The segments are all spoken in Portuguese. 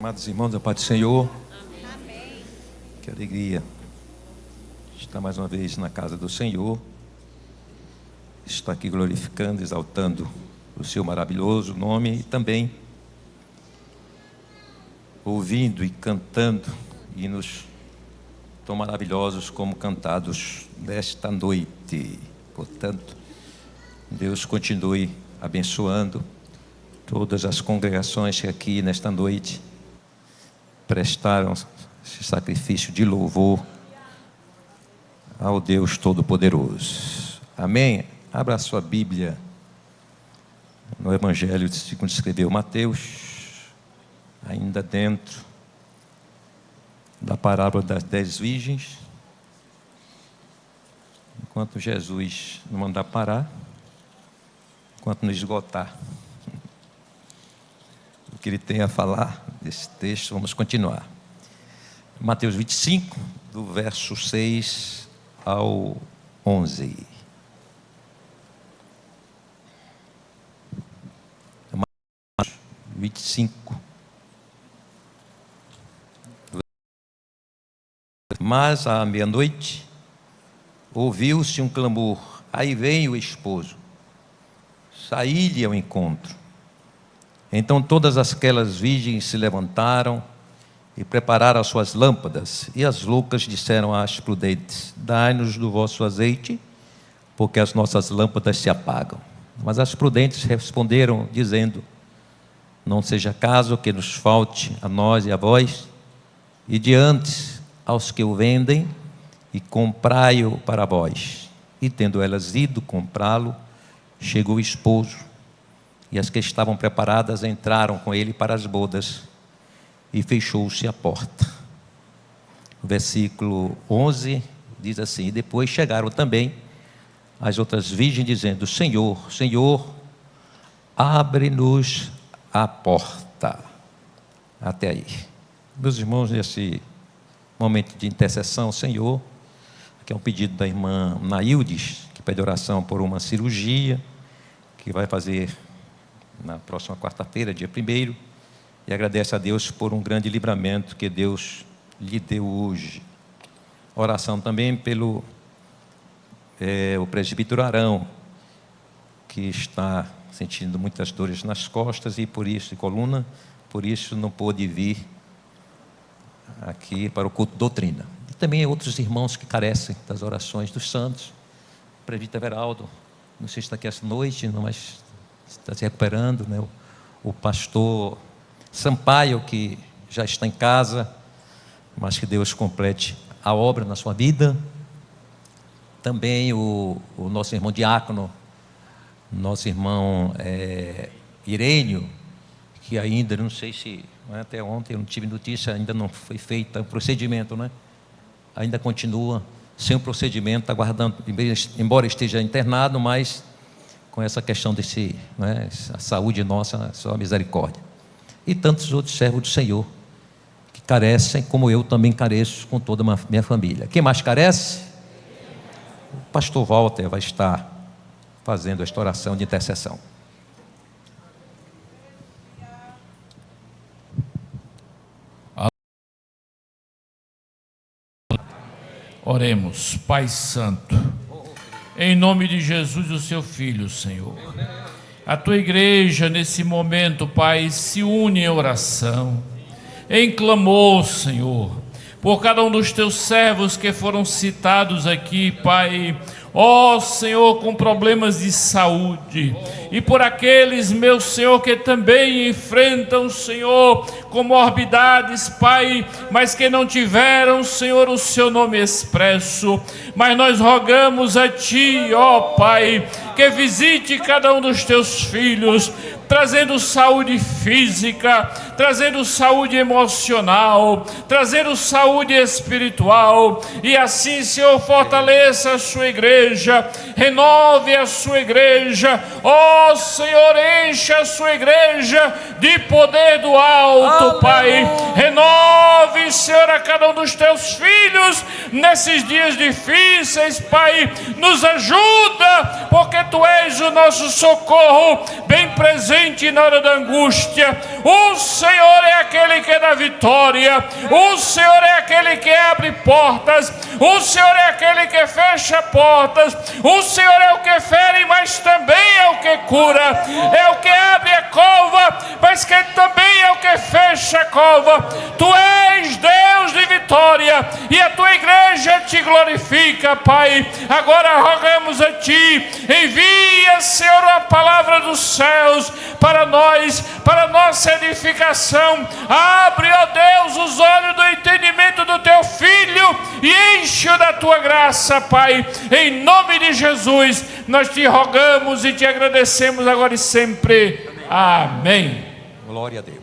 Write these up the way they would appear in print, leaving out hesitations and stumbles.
Amados irmãos, da paz do Senhor. Amém. Que alegria estar mais uma vez na casa do Senhor. Estar aqui glorificando, exaltando o seu maravilhoso nome e também ouvindo e cantando hinos tão maravilhosos como cantados nesta noite. Portanto, Deus continue abençoando todas as congregações que aqui nesta noite prestaram esse sacrifício de louvor ao Deus Todo-Poderoso. Amém? Abra a sua Bíblia no Evangelho segundo escreveu Mateus, ainda dentro da parábola das 10 virgens. Enquanto Jesus não mandar parar, enquanto não esgotar o que ele tem a falar desse texto, vamos continuar. Mateus 25, do verso 6 ao 11. Mateus 25. Mas à meia-noite ouviu-se um clamor: aí vem o esposo, saí-lhe ao encontro. Então todas aquelas virgens se levantaram e prepararam as suas lâmpadas. E as loucas disseram às prudentes: dai-nos do vosso azeite, porque as nossas lâmpadas se apagam. Mas as prudentes responderam, dizendo: não seja caso que nos falte a nós e a vós, e diante aos que o vendem, e comprai-o para vós. E tendo elas ido comprá-lo, chegou o esposo. E as que estavam preparadas entraram com ele para as bodas, e fechou-se a porta. O versículo 11 diz assim: e depois chegaram também as outras virgens, dizendo: Senhor, Senhor, abre-nos a porta. Até aí. Meus irmãos, nesse momento de intercessão, Senhor, aqui é um pedido da irmã Naildes, que pede oração por uma cirurgia, que vai fazer na próxima quarta-feira, dia 1º, e agradece a Deus por um grande livramento que Deus lhe deu hoje. Oração também pelo o presbítero Arão, que está sentindo muitas dores nas costas e por isso, e coluna, por isso não pôde vir aqui para o culto de doutrina. E também outros irmãos que carecem das orações dos santos. O presbítero Everaldo, não sei se está aqui essa noite, mas está se recuperando, né? O pastor Sampaio, que já está em casa, mas que Deus complete a obra na sua vida. Também o nosso irmão diácono, nosso irmão Irênio, que ainda, não sei se, até ontem eu não tive notícia, ainda não foi feito o procedimento, né? Ainda continua sem o procedimento, aguardando, embora esteja internado, mas com essa questão desse, né, a saúde nossa, a sua misericórdia. E tantos outros servos do Senhor, que carecem, como eu também careço com toda a minha família. Quem mais carece? O pastor Walter vai estar fazendo esta oração de intercessão. Oremos. Pai Santo, em nome de Jesus, o seu Filho, Senhor, a tua igreja nesse momento, Pai, se une em oração, em clamor, Senhor, por cada um dos teus servos que foram citados aqui, Pai, ó Senhor, com problemas de saúde, e por aqueles, meu Senhor, que também enfrentam, Senhor, comorbidades, Pai, mas que não tiveram, Senhor, o seu nome expresso, mas nós rogamos a Ti, ó Pai, que visite cada um dos teus filhos, trazendo saúde física, trazendo saúde emocional, trazendo saúde espiritual, e assim, Senhor, fortaleça a sua igreja, renove a sua igreja, ó Senhor, encha a sua igreja de poder do alto, Pai, Renove, Senhor, a cada um dos teus filhos nesses dias difíceis, Pai. Nos ajuda, porque Tu és o nosso socorro, bem presente na hora da angústia. O Senhor é aquele que dá vitória, o Senhor é aquele que abre portas, o Senhor é aquele que fecha portas, o Senhor é o que fere, mas também é o que cura, é o que abre a cova, mas que também é o que fecha a cova. Tu és Deus de vitória e a Tua igreja te glorifica, Pai. Agora rogamos a Ti, envia, Senhor, a palavra dos céus para nós, para nossa edificação. Abre, ó Deus, os olhos do entendimento do Teu Filho e enche-o da Tua graça, Pai. Em nome de Jesus, nós Te rogamos e Te agradecemos agora e sempre. Amém. Glória a Deus.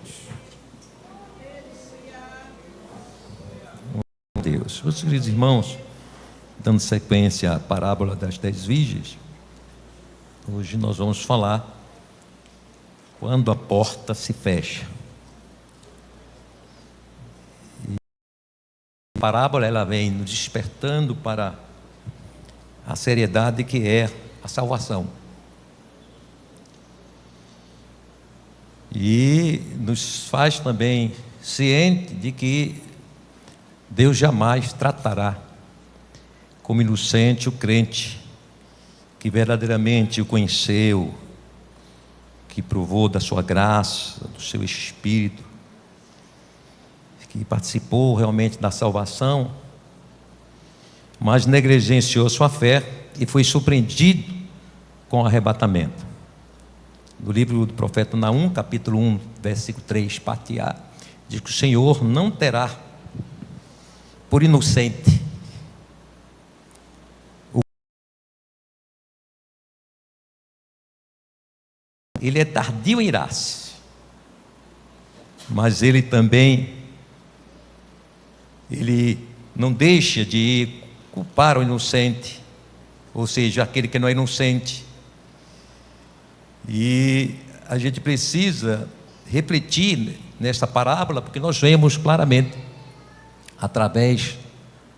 Deus. Meus queridos irmãos, dando sequência à parábola das 10 virgens, hoje nós vamos falar quando a porta se fecha. E a parábola ela vem nos despertando para a seriedade que é a salvação. E nos faz também ciente de que Deus jamais tratará como inocente o crente que verdadeiramente o conheceu, que provou da sua graça, do seu Espírito, que participou realmente da salvação, mas negligenciou sua fé e foi surpreendido com o arrebatamento. No livro do profeta Naum, capítulo 1, versículo 3, parte A, diz que o Senhor não terá por inocente ele é tardio em irar-se, mas ele também não deixa de culpar o inocente, ou seja, aquele que não é inocente. E a gente precisa refletir nesta parábola, porque nós vemos claramente, através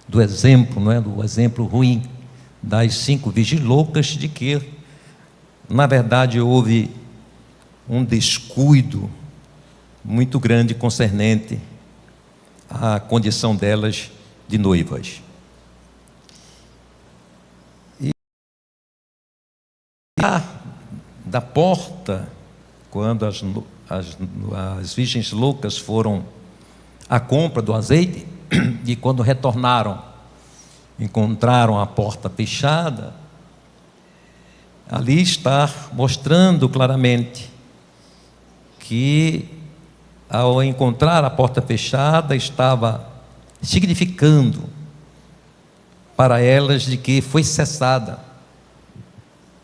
do exemplo, não é? Do exemplo ruim das 5 virgens loucas, de que, na verdade, houve um descuido muito grande concernente à condição delas de noivas. E da porta, quando as virgens loucas foram à compra do azeite, e quando retornaram, encontraram a porta fechada, ali está mostrando claramente que, ao encontrar a porta fechada, estava significando para elas de que foi cessada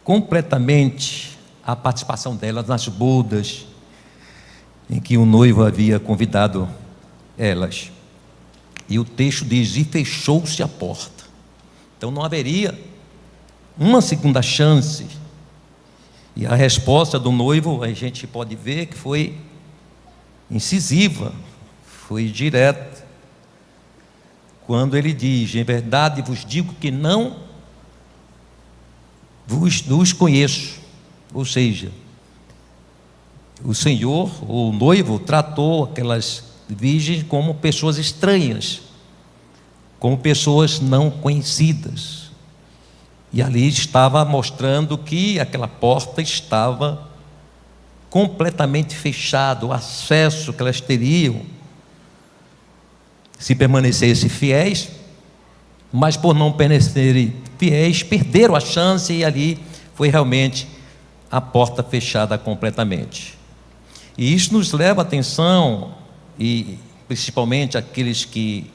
completamente a participação delas nas bodas em que o noivo havia convidado elas. E o texto diz: e fechou-se a porta. Então não haveria uma segunda chance. E a resposta do noivo, a gente pode ver que foi incisiva, foi direta, quando ele diz: em verdade vos digo que não vos conheço. Ou seja, o Senhor, o noivo, tratou aquelas virgens como pessoas estranhas, como pessoas não conhecidas. E ali estava mostrando que aquela porta estava completamente fechada, o acesso que elas teriam, se permanecessem fiéis, mas por não permanecerem fiéis, perderam a chance, e ali foi realmente a porta fechada completamente. E isso nos leva a atenção, e principalmente aqueles que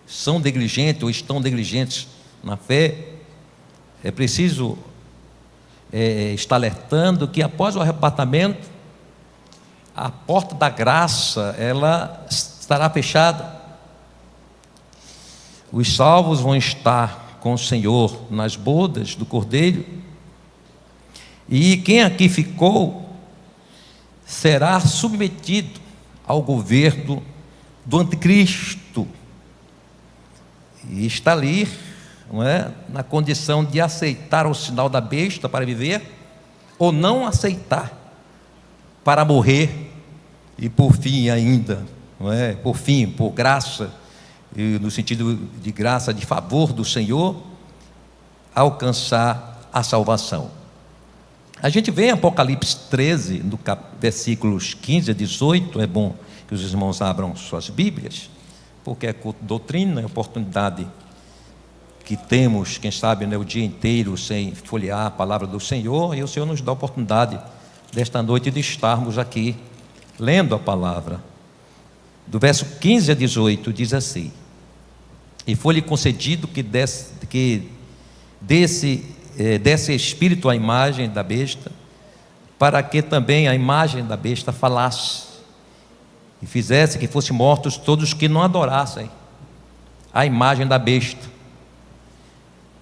são negligentes ou estão negligentes na fé, é preciso estar alertando que após o arrebatamento, a porta da graça, ela estará fechada. Os salvos vão estar com o Senhor nas bodas do Cordeiro, e quem aqui ficou será submetido ao governo do anticristo, e está ali, não é, na condição de aceitar o sinal da besta para viver, ou não aceitar para morrer, e por fim ainda, não é, por fim, por graça, e no sentido de graça, de favor do Senhor, alcançar a salvação. A gente vê em Apocalipse 13, no versículos 15 a 18, é bom que os irmãos abram suas Bíblias, porque é doutrina, é oportunidade que temos, quem sabe, né, o dia inteiro sem folhear a palavra do Senhor, e o Senhor nos dá a oportunidade desta noite de estarmos aqui lendo a palavra. Do verso 15 a 18 diz assim: e foi-lhe concedido que desse espírito à imagem da besta, para que também a imagem da besta falasse, e fizesse que fossem mortos todos que não adorassem a imagem da besta.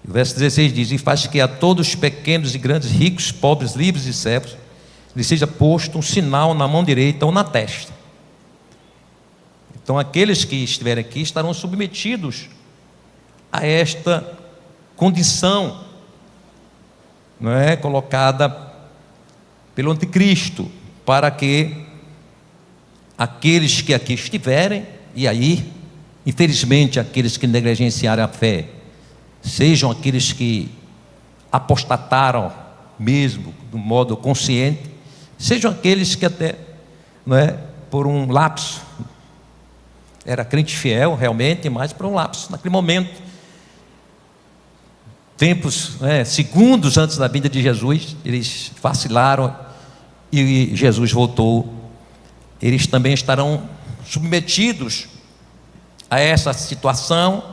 O verso 16 diz: e faz que a todos pequenos e grandes, ricos, pobres, livres e servos, lhe seja posto um sinal na mão direita ou na testa. Então aqueles que estiverem aqui estarão submetidos a esta condição, não é, colocada pelo anticristo, para que aqueles que aqui estiverem, e aí, infelizmente, aqueles que negligenciarem a fé, sejam aqueles que apostataram mesmo, do modo consciente, sejam aqueles que até, não é, por um lapso, era crente fiel realmente, mas por um lapso, naquele momento, tempos, segundos antes da vinda de Jesus, eles vacilaram e Jesus voltou. Eles também estarão submetidos a essa situação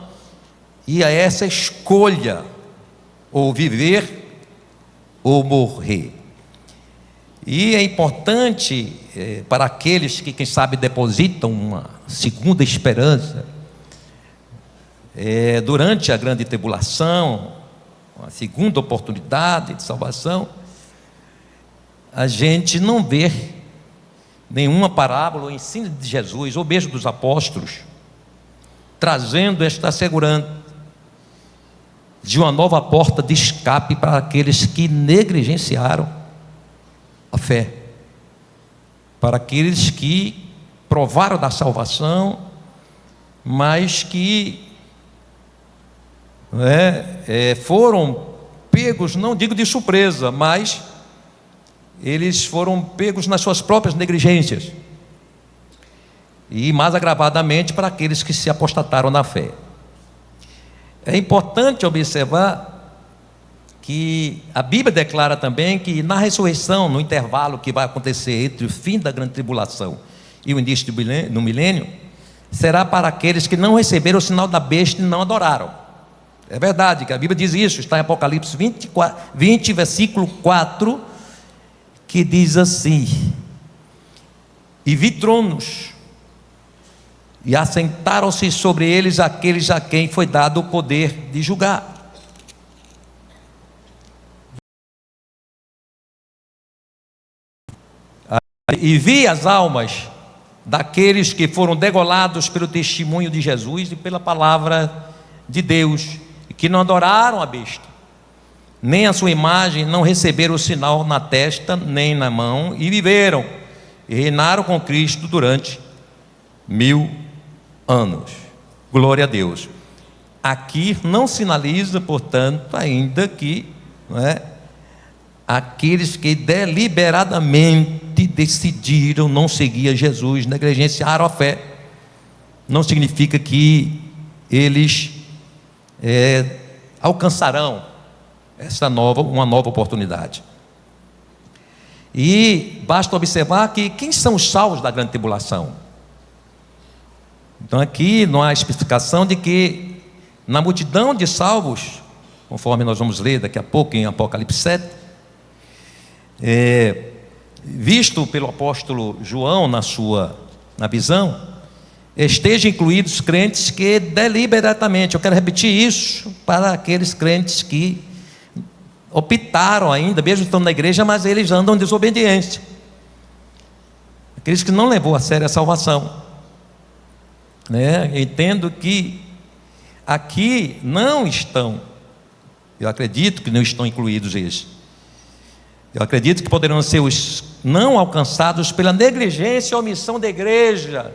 e a essa escolha, ou viver ou morrer. E é importante para aqueles que, quem sabe, depositam uma segunda esperança durante a grande tribulação, uma segunda oportunidade de salvação, a gente não vê nenhuma parábola ou ensino de Jesus, ou mesmo dos apóstolos, trazendo esta segurança de uma nova porta de escape para aqueles que negligenciaram a fé, para aqueles que provaram da salvação, mas que foram pegos, não digo de surpresa, mas eles foram pegos nas suas próprias negligências, e mais agravadamente para aqueles que se apostataram na fé. É importante observar que a Bíblia declara também que na ressurreição, no intervalo que vai acontecer entre o fim da grande tribulação e o início do milênio, será para aqueles que não receberam o sinal da besta e não adoraram. É verdade que a Bíblia diz isso, está em Apocalipse 20, versículo 4, que diz assim: e vi tronos, e assentaram-se sobre eles aqueles a quem foi dado o poder de julgar. E vi as almas daqueles que foram degolados pelo testemunho de Jesus e pela palavra de Deus, e que não adoraram a besta, nem a sua imagem, não receberam o sinal na testa nem na mão, e viveram e reinaram com Cristo durante 1000 anos. Glória a Deus. Aqui não sinaliza, portanto, ainda que aqueles que deliberadamente decidiram não seguir a Jesus, negligenciaram a fé, não significa que eles alcançarão uma nova oportunidade. E basta observar que quem são os salvos da grande tribulação? Então aqui não há especificação de que na multidão de salvos, conforme nós vamos ler daqui a pouco em Apocalipse 7, visto pelo apóstolo João na visão, estejam incluídos crentes que deliberadamente, eu quero repetir isso para aqueles crentes que optaram ainda, mesmo estando na igreja, mas eles andam em desobediência, aqueles que não levou a sério a salvação. né? Eu entendo que aqui não estão, eu acredito que não estão incluídos esses. Eu acredito que poderão ser os não alcançados pela negligência ou omissão da igreja.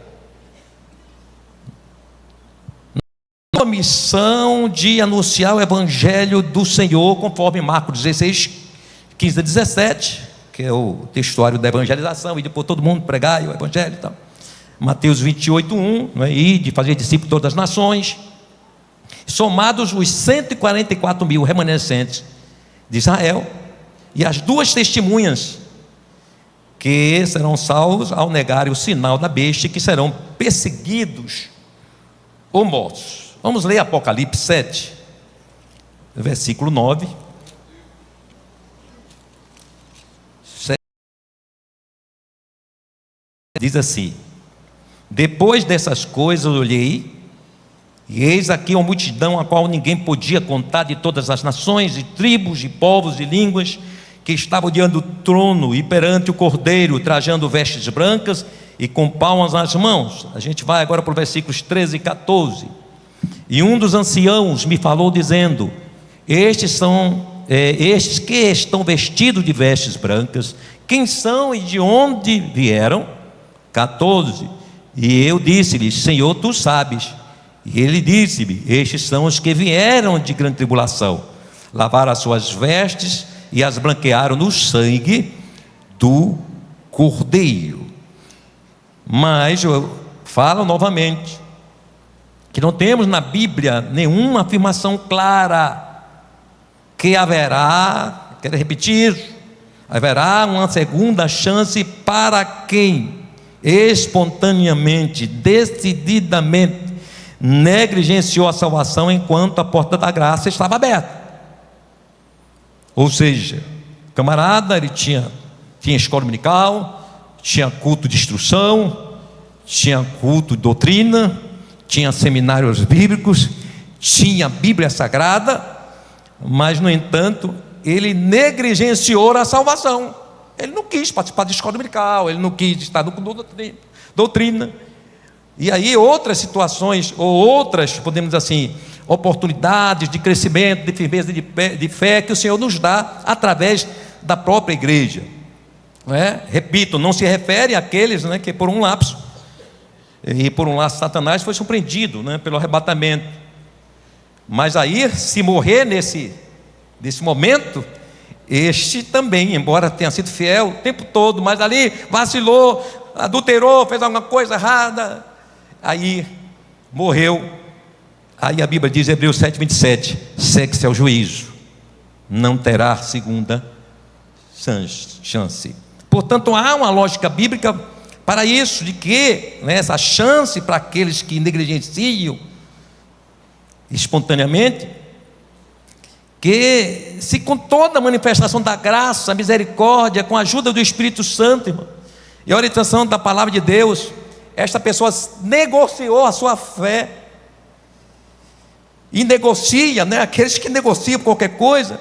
A missão de anunciar o evangelho do Senhor, conforme Marcos 16, 15 a 17, que é o textuário da evangelização, e depois todo mundo pregar o evangelho e tal. Mateus 28, 1, não é? E de fazer discípulos de todas as nações, somados os 144 mil remanescentes de Israel, e as duas testemunhas que serão salvos ao negarem o sinal da besta, que serão perseguidos ou mortos. Vamos ler Apocalipse 7, versículo 9. Diz assim: depois dessas coisas olhei, e eis aqui uma multidão a qual ninguém podia contar, de todas as nações, e tribos, e povos, e línguas, que estavam diante do trono e perante o Cordeiro, trajando vestes brancas e com palmas nas mãos. A gente vai agora para os versículos 13 e 14. E um dos anciãos me falou dizendo: estes que estão vestidos de vestes brancas, quem são e de onde vieram? 14. E eu disse-lhe: Senhor, tu sabes. E ele disse-me: estes são os que vieram de grande tribulação, lavaram as suas vestes e as branquearam no sangue do Cordeiro. Mas eu falo novamente que não temos na Bíblia nenhuma afirmação clara que haverá, quero repetir, haverá uma segunda chance para quem espontaneamente, decididamente negligenciou a salvação enquanto a porta da graça estava aberta. Ou seja, o camarada, ele tinha escola dominical, tinha culto de instrução, tinha culto de doutrina, tinha seminários bíblicos, tinha Bíblia Sagrada, mas no entanto ele negligenciou a salvação. Ele não quis participar de escola dominical, ele não quis estar no doutrina. E aí outras situações, ou outras, podemos dizer assim, oportunidades de crescimento, de firmeza de fé que o Senhor nos dá através da própria igreja, não é? Repito, não se refere àqueles, né, que por um lapso, e por um laço Satanás foi surpreendido, né, pelo arrebatamento. Mas aí, se morrer nesse momento, este também, embora tenha sido fiel o tempo todo, mas ali vacilou, adulterou, fez alguma coisa errada, aí morreu. Aí a Bíblia diz, Hebreus 7:27, segue-se ao juízo, não terá segunda chance. Portanto, há uma lógica bíblica para isso, de que, né, essa chance para aqueles que negligenciam espontaneamente, que se com toda a manifestação da graça, misericórdia, com a ajuda do Espírito Santo, irmão, e a orientação da palavra de Deus, esta pessoa negociou a sua fé, e negocia, né? Aqueles que negociam qualquer coisa,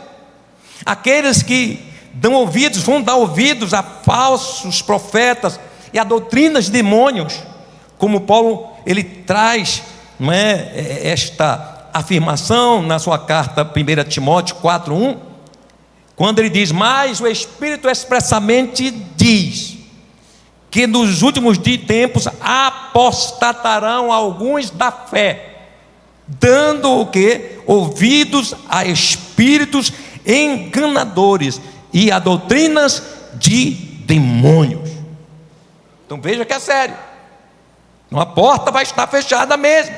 aqueles que dão ouvidos, vão dar ouvidos a falsos profetas e a doutrinas de demônios, como Paulo, ele traz, não é, esta afirmação na sua carta 1 Timóteo 4:1, quando ele diz: mas o Espírito expressamente diz que nos últimos tempos apostatarão alguns da fé, dando o que? Ouvidos a espíritos enganadores e a doutrinas de demônios. Então veja que é sério, a porta vai estar fechada mesmo.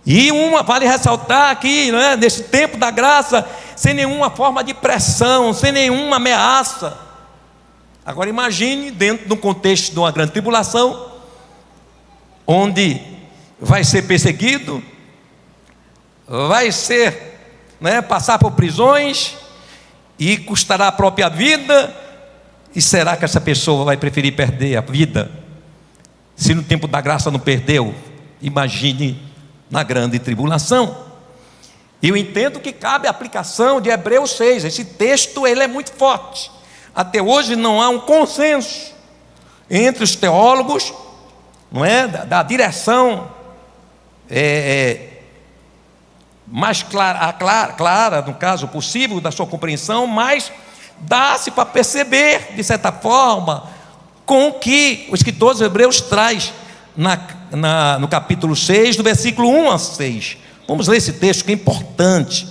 E vale ressaltar aqui, né, nesse tempo da graça, sem nenhuma forma de pressão, sem nenhuma ameaça. Agora imagine dentro de um contexto de uma grande tribulação, onde vai ser perseguido, vai ser, né, passar por prisões, e custará a própria vida. E será que essa pessoa vai preferir perder a vida, se no tempo da graça não perdeu? Imagine na grande tribulação. Eu entendo que cabe a aplicação de Hebreus 6, esse texto ele é muito forte. Até hoje não há um consenso entre os teólogos não é? Da direção mais clara, no caso possível, da sua compreensão, mas dá-se para perceber, de certa forma, com o que o escritor dos Hebreus traz no capítulo 6, do versículo 1 a 6. Vamos ler esse texto que é importante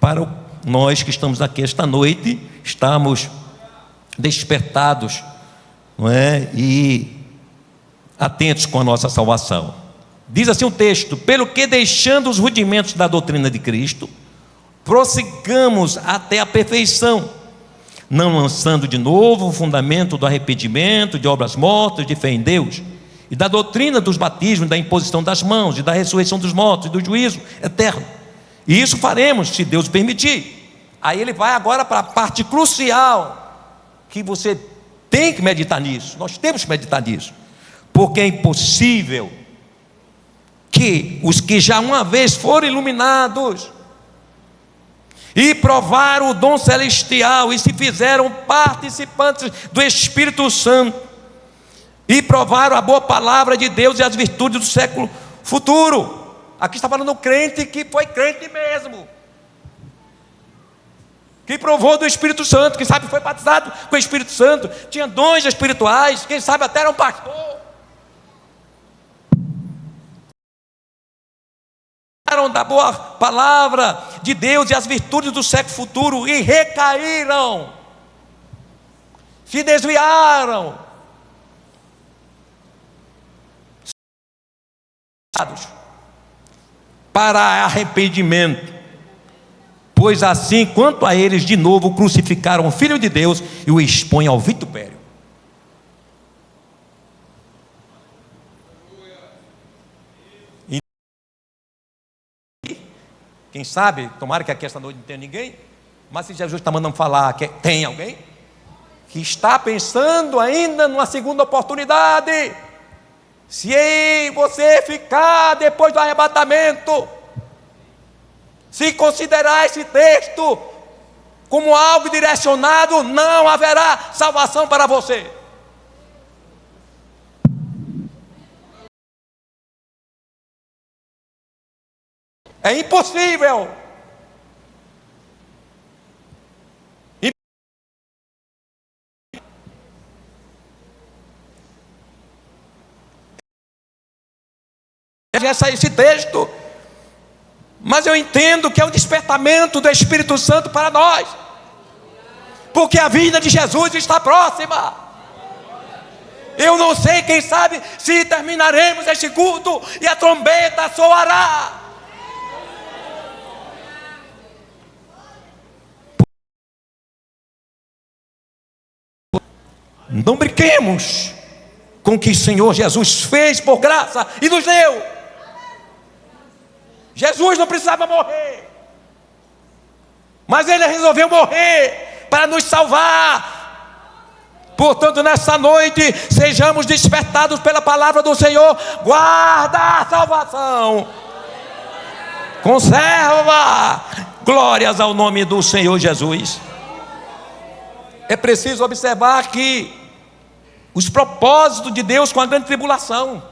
para nós que estamos aqui esta noite, estamos despertados, não é? E atentos com a nossa salvação. Diz assim o texto: pelo que, deixando os rudimentos da doutrina de Cristo, prossigamos até a perfeição, não lançando de novo o fundamento do arrependimento, de obras mortas, de fé em Deus, e da doutrina dos batismos, da imposição das mãos, e da ressurreição dos mortos, e do juízo eterno. E isso faremos, se Deus permitir. Aí ele vai agora para a parte crucial, que você tem que meditar nisso, nós temos que meditar nisso, porque é impossível que os que já uma vez foram iluminados e provaram o dom celestial e se fizeram participantes do Espírito Santo e provaram a boa palavra de Deus e as virtudes do século futuro. Aqui está falando do crente que foi crente mesmo, que provou do Espírito Santo, quem sabe foi batizado com o Espírito Santo, tinha dons espirituais, quem sabe até era um pastor, da boa palavra de Deus e as virtudes do século futuro, e recaíram, se desviaram, para arrependimento, pois assim quanto a eles de novo crucificaram o Filho de Deus e o expõem ao vitupério. Quem sabe, tomara que aqui esta noite não tenha ninguém, mas se Jesus está mandando falar que tem alguém que está pensando ainda numa segunda oportunidade, se você ficar depois do arrebatamento, se considerar esse texto como algo direcionado, não haverá salvação para você. É impossível. Esse texto, mas eu entendo que é um despertamento do Espírito Santo para nós, porque a vinda de Jesus está próxima. Eu não sei, quem sabe, se terminaremos este culto e a trombeta soará. Não brinquemos com o que o Senhor Jesus fez por graça e nos deu. Jesus não precisava morrer, mas Ele resolveu morrer para nos salvar. Portanto, nessa noite, sejamos despertados pela palavra do Senhor. Guarda a salvação, conserva. Glórias ao nome do Senhor Jesus. É preciso observar que os propósitos de Deus com a grande tribulação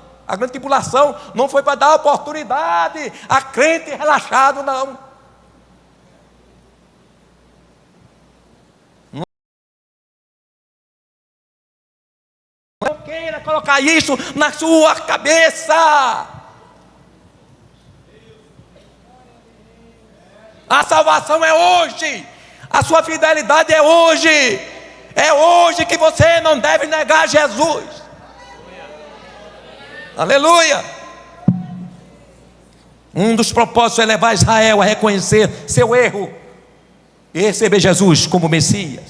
não foi para dar oportunidade a crente relaxado, não. Não queira colocar isso na sua cabeça. A salvação é hoje, a sua fidelidade é hoje. É hoje que você não deve negar Jesus. Aleluia. Um dos propósitos é levar Israel a reconhecer seu erro e receber Jesus como Messias.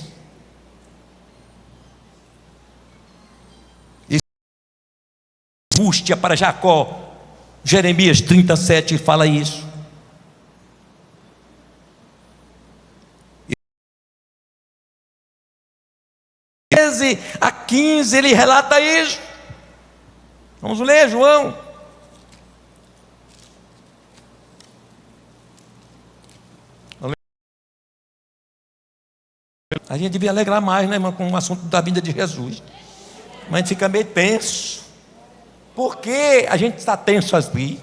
Angústia para Jacó. Jeremias 37 fala isso. 13 a 15 ele relata isso. Vamos ler, João. A gente devia alegrar mais, né, irmão, com o assunto da vinda de Jesus. Mas a gente fica meio tenso. Por que a gente está tenso assim?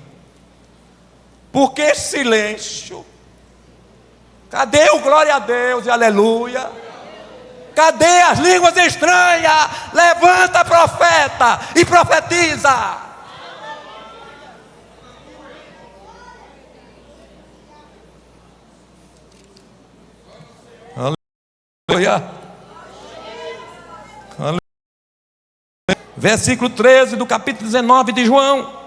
Por que silêncio? Cadê o glória a Deus e aleluia? Cadê as línguas estranhas? Levanta, profeta, e profetiza. Aleluia. Aleluia. Versículo 13 do capítulo 19 de João.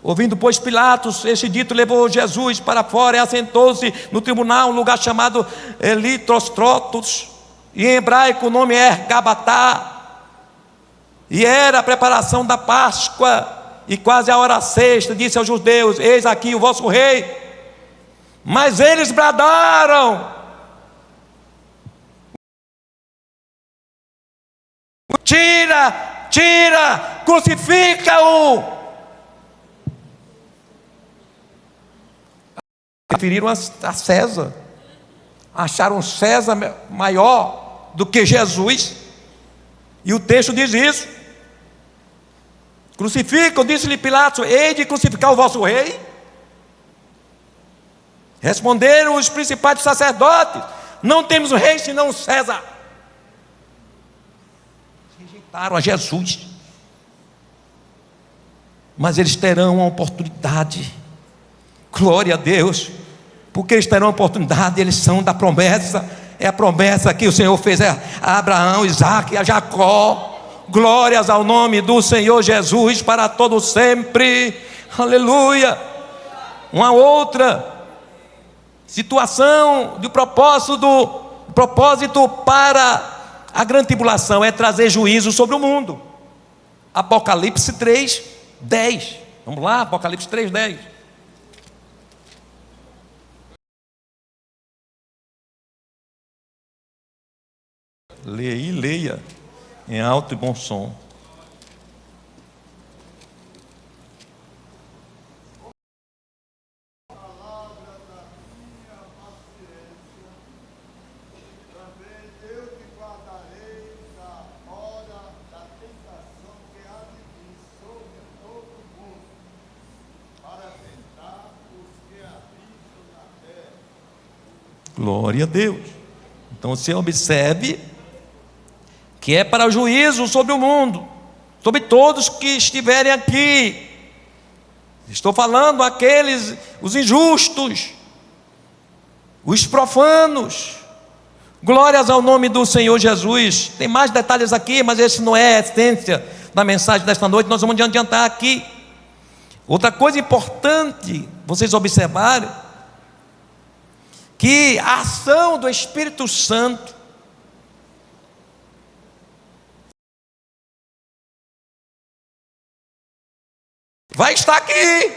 Ouvindo, pois, Pilatos este dito, levou Jesus para fora e assentou-se no tribunal, um lugar chamado Litrostrotos, e em hebraico o nome é Gabatá, e era a preparação da Páscoa, e quase a hora sexta. Disse aos judeus: eis aqui o vosso rei. Mas eles bradaram: tira, tira, crucifica-o. Referiram a César, acharam César maior do que Jesus, e o texto diz isso. Crucificam, disse-lhe Pilatos: hei de crucificar o vosso rei? Responderam os principais sacerdotes: não temos rei senão César. Rejeitaram a Jesus, mas eles terão uma oportunidade. Glória a Deus, porque eles terão oportunidade, eles são da promessa. É a promessa que o Senhor fez a Abraão, Isaque e a Jacó. Glórias ao nome do Senhor Jesus para todo sempre. Aleluia. Uma outra situação de propósito para a grande tribulação é trazer juízo sobre o mundo. Apocalipse 3:10. Vamos lá, Apocalipse 3:10. Leia e leia em alto e bom som. Glória a Deus. Então você observe que é para o juízo sobre o mundo, sobre todos que estiverem aqui. Estou falando aqueles, os injustos, os profanos. Glórias ao nome do Senhor Jesus. Tem mais detalhes aqui, mas esse não é a essência da mensagem desta noite. Nós vamos adiantar aqui. Outra coisa importante vocês observarem, que a ação do Espírito Santo vai estar aqui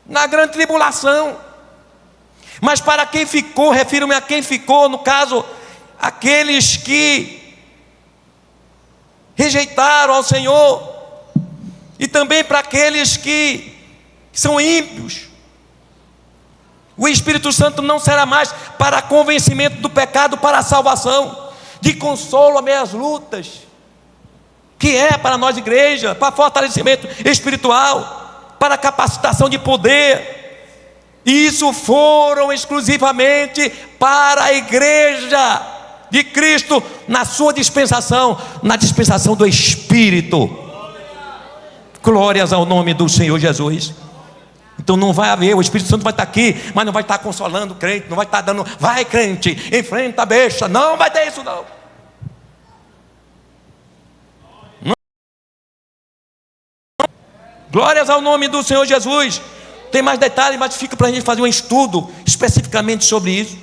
na grande tribulação. Mas para quem ficou, refiro-me a quem ficou, no caso, aqueles que rejeitaram ao Senhor, e também para aqueles que são ímpios. O Espírito Santo não será mais para convencimento do pecado, para a salvação, de consolo a meias lutas, que é para nós igreja, para fortalecimento espiritual, para capacitação de poder. Isso foram exclusivamente para a igreja de Cristo, na sua dispensação, na dispensação do Espírito. Glórias ao nome do Senhor Jesus. Então não vai haver, o Espírito Santo vai estar aqui, mas não vai estar consolando o crente, não vai estar dando, vai crente, enfrenta a besta, não vai ter isso não. Glórias ao nome do Senhor Jesus. Tem mais detalhes, mas fica para a gente fazer um estudo especificamente sobre isso.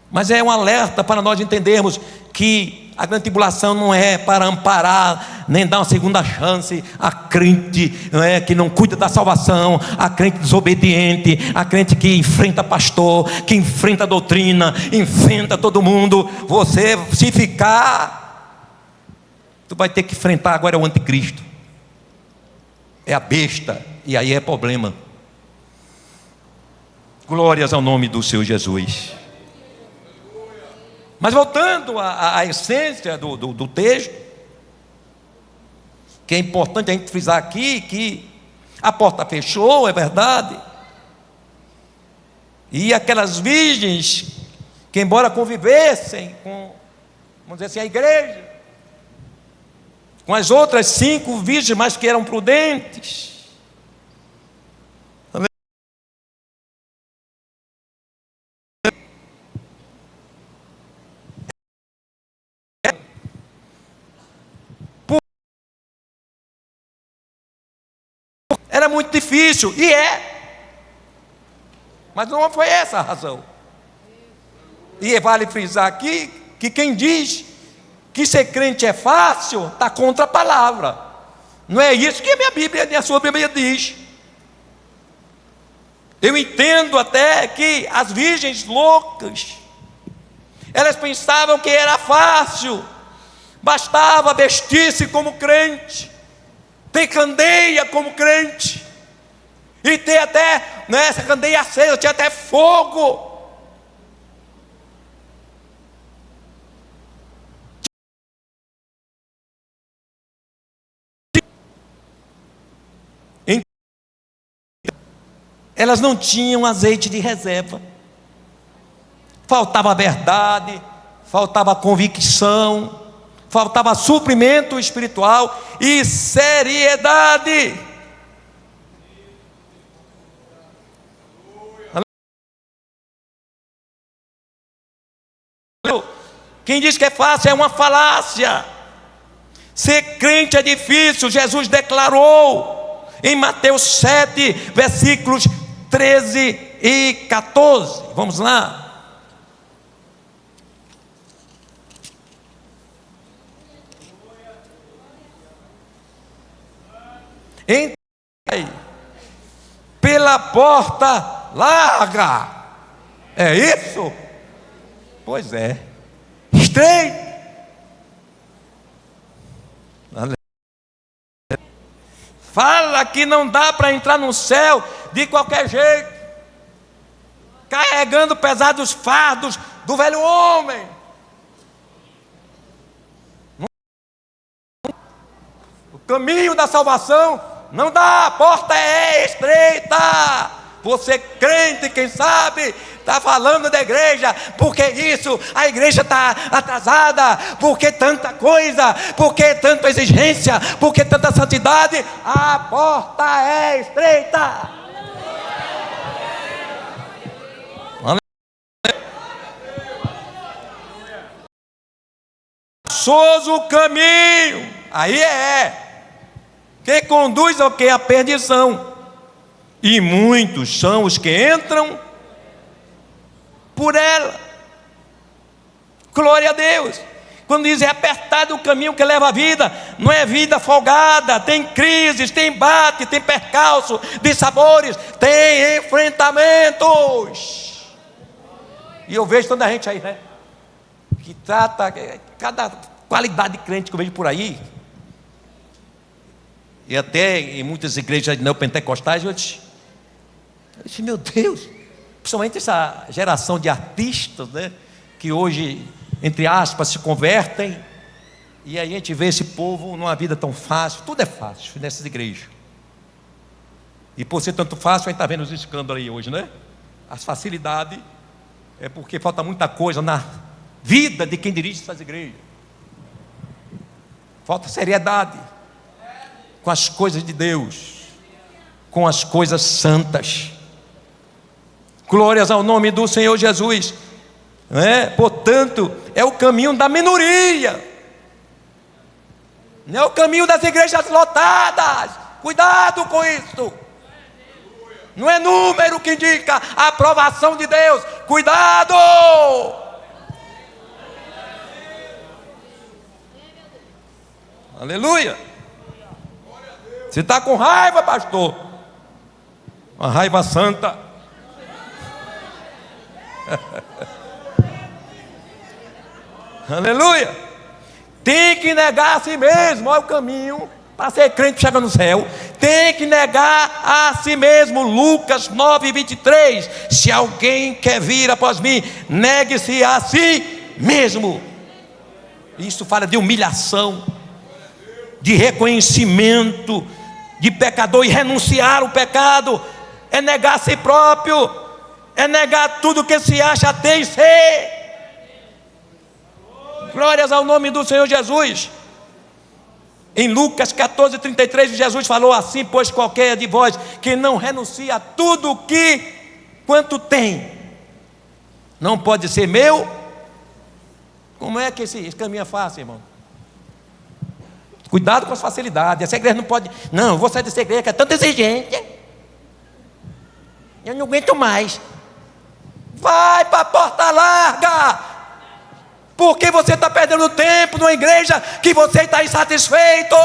Mas é um alerta para nós entendermos que a grande tribulação não é para amparar, nem dar uma segunda chance a crente que não cuida da salvação, a crente desobediente, a crente que enfrenta pastor, que enfrenta a doutrina, enfrenta todo mundo. Você, se ficar, tu vai ter que enfrentar agora o anticristo. É a besta, e aí é problema. Glórias ao nome do Senhor Jesus. Mas voltando à essência do texto, que é importante a gente frisar aqui, que a porta fechou, é verdade, e aquelas virgens, que embora convivessem com, vamos dizer assim, a igreja, com as outras 5 virgens, mas que eram prudentes, era muito difícil, e mas não foi essa a razão. E vale frisar aqui que quem diz que ser crente é fácil está contra a palavra. Não é isso que a minha Bíblia nem a sua Bíblia diz. Eu entendo até que as virgens loucas, elas pensavam que era fácil, bastava vestir-se como crente, ter candeia como crente, e ter até, né, essa candeia acesa, tinha até fogo. Elas não tinham azeite de reserva, faltava verdade, faltava convicção, faltava suprimento espiritual e seriedade. Quem diz que é fácil é uma falácia. Ser crente é difícil. Jesus declarou em Mateus 7, versículos 13 e 14. Vamos lá. Entrei pela porta larga. É isso? Pois é. Estreito. Fala que não dá para entrar no céu de qualquer jeito, carregando pesados fardos do velho homem. O caminho da salvação não dá, a porta é estreita. Você crente, quem sabe, está falando da igreja, porque isso, a igreja está atrasada, porque tanta coisa, porque tanta exigência, porque tanta santidade, a porta é estreita. Soz o caminho, aí que conduz ao que? A perdição. E muitos são os que entram por ela. Glória a Deus. Quando diz é apertado o caminho que leva à vida, não é vida folgada, tem crises, tem embate, tem percalço de sabores, tem enfrentamentos. E eu vejo tanta gente aí, né, que trata cada qualidade de crente que eu vejo por aí, e até em muitas igrejas neopentecostais, eu disse, meu Deus, principalmente essa geração de artistas, né, que hoje, entre aspas, se convertem, e aí a gente vê esse povo numa vida tão fácil. Tudo é fácil nessas igrejas, e por ser tanto fácil, a gente está vendo os escândalos aí hoje, né? As facilidades é porque falta muita coisa na vida de quem dirige essas igrejas. Falta seriedade com as coisas de Deus, com as coisas santas. Glórias ao nome do Senhor Jesus. Portanto, é o caminho da minoria, não é o caminho das igrejas lotadas. Cuidado com isso. Não é número que indica a aprovação de Deus. Cuidado. Aleluia. Você está com raiva, pastor? Uma raiva santa. Aleluia. Tem que negar a si mesmo. Olha o caminho para ser crente, chega no céu. Tem que negar a si mesmo. Lucas 9:23. Se alguém quer vir após mim, negue-se a si mesmo. Isso fala de humilhação, de reconhecimento de pecador e renunciar ao pecado, é negar a si próprio, é negar tudo que se acha ter e ser. Glórias ao nome do Senhor Jesus. Em Lucas 14:33, Jesus falou assim: pois qualquer de vós que não renuncia a tudo quanto tem, não pode ser meu. Como é que esse caminho é fácil, irmão? Cuidado com as facilidades. Essa igreja não pode, não, eu vou sair dessa igreja que é tão exigente, eu não aguento mais. Vai para a porta larga, porque você está perdendo tempo numa igreja que você está insatisfeito.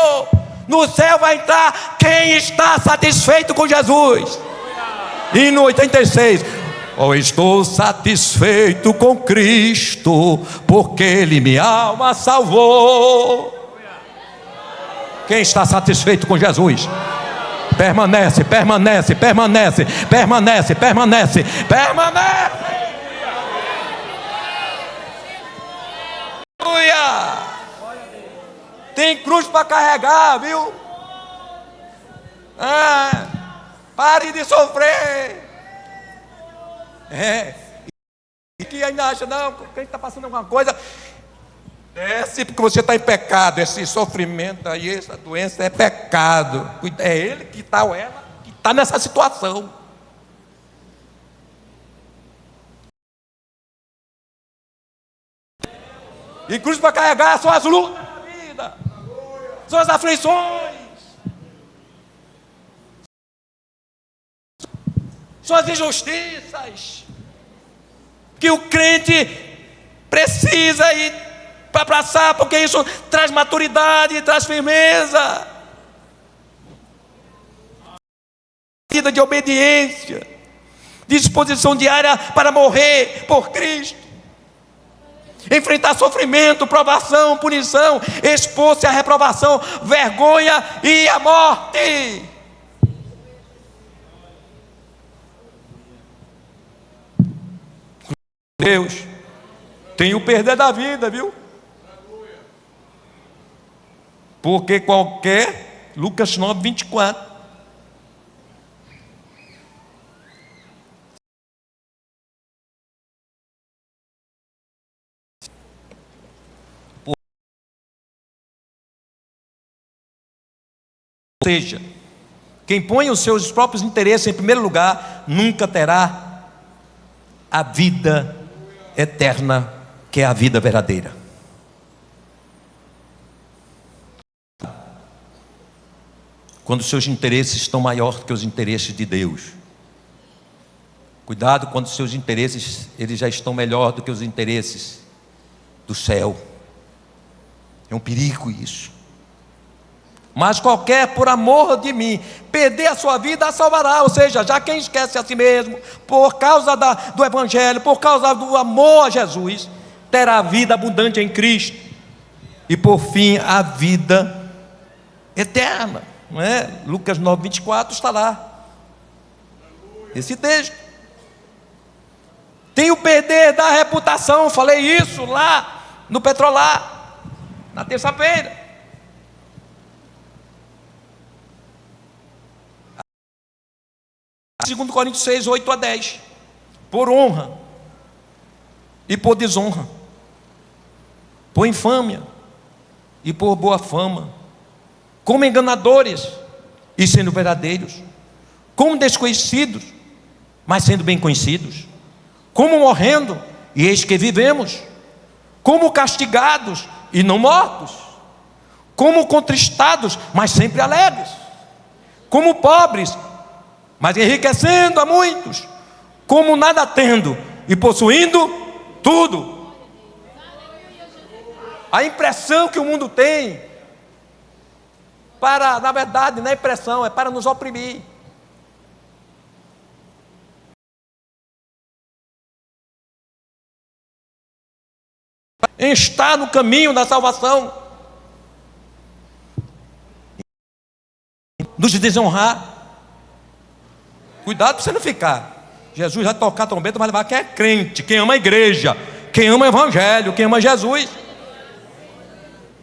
No céu vai entrar quem está satisfeito com Jesus. E no 86, oh, estou satisfeito com Cristo, porque Ele minha alma salvou. Quem está satisfeito com Jesus? Permanece, permanece, permanece, permanece, permanece, permanece. Aleluia! Tem cruz para carregar, viu? Pare de sofrer. E que ainda acha, não, quem está passando alguma coisa, desce porque você está em pecado. Esse sofrimento aí, essa doença é pecado. É ele que está, ou ela que está nessa situação. E cruz para carregar são as lutas da vida, são as aflições, são as injustiças que o crente precisa ir para abraçar, porque isso traz maturidade, traz firmeza, vida de obediência, disposição diária para morrer por Cristo, enfrentar sofrimento, provação, punição, expor-se à reprovação, vergonha e a morte. Deus tem o perder da vida, viu? Porque Lucas 9:24. Ou seja, quem põe os seus próprios interesses em primeiro lugar, nunca terá a vida eterna, que é a vida verdadeira. Quando os seus interesses estão maiores que os interesses de Deus. Cuidado quando os seus interesses, eles já estão melhor do que os interesses do céu. É um perigo isso. Mas qualquer, por amor de mim, perder a sua vida, a salvará. Ou seja, já quem esquece a si mesmo, por causa do Evangelho, por causa do amor a Jesus, terá a vida abundante em Cristo. E por fim, a vida eterna. Não é? Lucas 9:24 está lá. Esse texto. Tem o perder da reputação. Falei isso lá no Petrolar, na terça-feira. 2 Coríntios 6:8-10. Por honra e por desonra, por infâmia e por boa fama, como enganadores e sendo verdadeiros, como desconhecidos, mas sendo bem conhecidos, como morrendo e eis que vivemos, como castigados e não mortos, como contristados, mas sempre alegres, como pobres, mas enriquecendo a muitos, como nada tendo e possuindo tudo. A impressão que o mundo tem, na verdade, não é impressão, é para nos oprimir. Está no caminho da salvação, nos desonrar. Cuidado para você não ficar. Jesus vai tocar a trombeta, vai levar quem é crente, quem ama a igreja, quem ama o Evangelho, quem ama Jesus.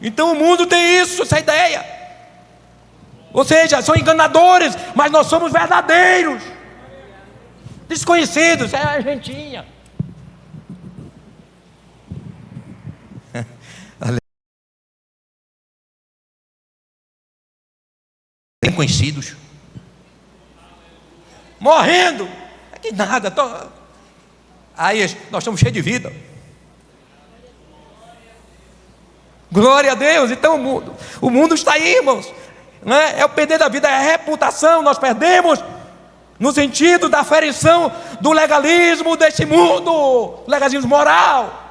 Então o mundo tem isso, essa ideia. Ou seja, são enganadores, mas nós somos verdadeiros. Desconhecidos, é a Argentina. Bem conhecidos. Morrendo. É que nada. Aí nós estamos cheios de vida. Glória a Deus. Então o mundo está aí, irmãos. Não é? É o perder da vida, é a reputação. Nós perdemos no sentido da aferição do legalismo desse mundo, legalismo moral.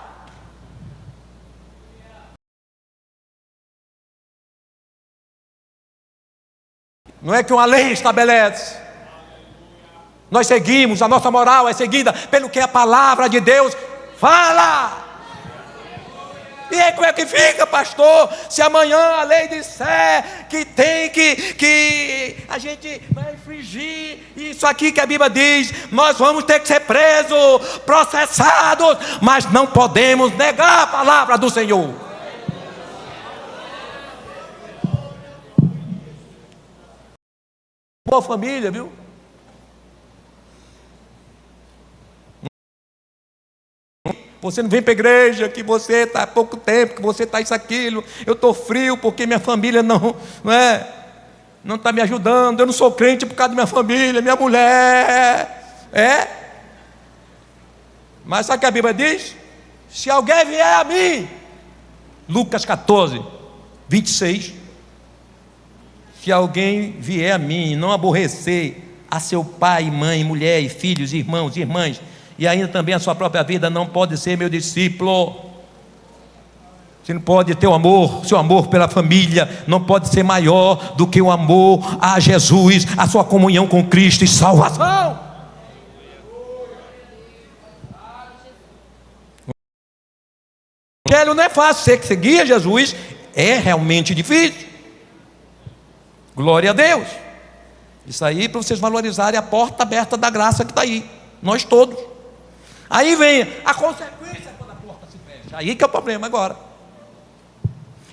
Não é que uma lei estabelece. Nós seguimos, a nossa moral é seguida pelo que a palavra de Deus fala. E aí como é que fica, pastor? Se amanhã a lei disser que tem que a gente vai infringir isso aqui que a Bíblia diz, nós vamos ter que ser presos, processados, mas não podemos negar a palavra do Senhor. Boa família, viu? Você não vem para a igreja, que você está há pouco tempo, que você está isso, aquilo. Eu estou frio porque minha família não está me ajudando. Eu não sou crente por causa da minha família, minha mulher. Mas sabe o que a Bíblia diz? Se alguém vier a mim, Lucas 14, 26. Se alguém vier a mim e não aborrecer a seu pai, mãe, mulher, e filhos, irmãos, irmãs, e ainda também a sua própria vida, não pode ser meu discípulo. Você não pode ter o amor, seu amor pela família não pode ser maior do que o amor a Jesus, a sua comunhão com Cristo e salvação. O evangelho não é fácil, você que seguir Jesus é realmente difícil. Glória a Deus. Isso aí para vocês valorizarem a porta aberta da graça que está aí, nós todos. Aí vem a consequência quando a porta se fecha. Aí que é o problema agora.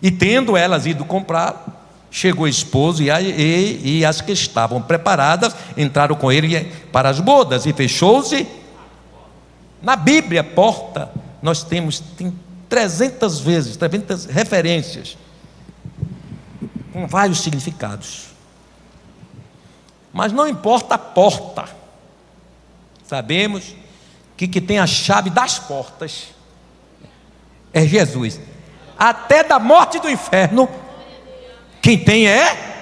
E tendo elas ido comprar, chegou o esposo e as que estavam preparadas entraram com ele para as bodas, e fechou-se. Na Bíblia, porta, nós tem 300 vezes, 300 referências, com vários significados. Mas não importa a porta, sabemos que tem a chave das portas é Jesus. Até da morte do inferno, quem tem é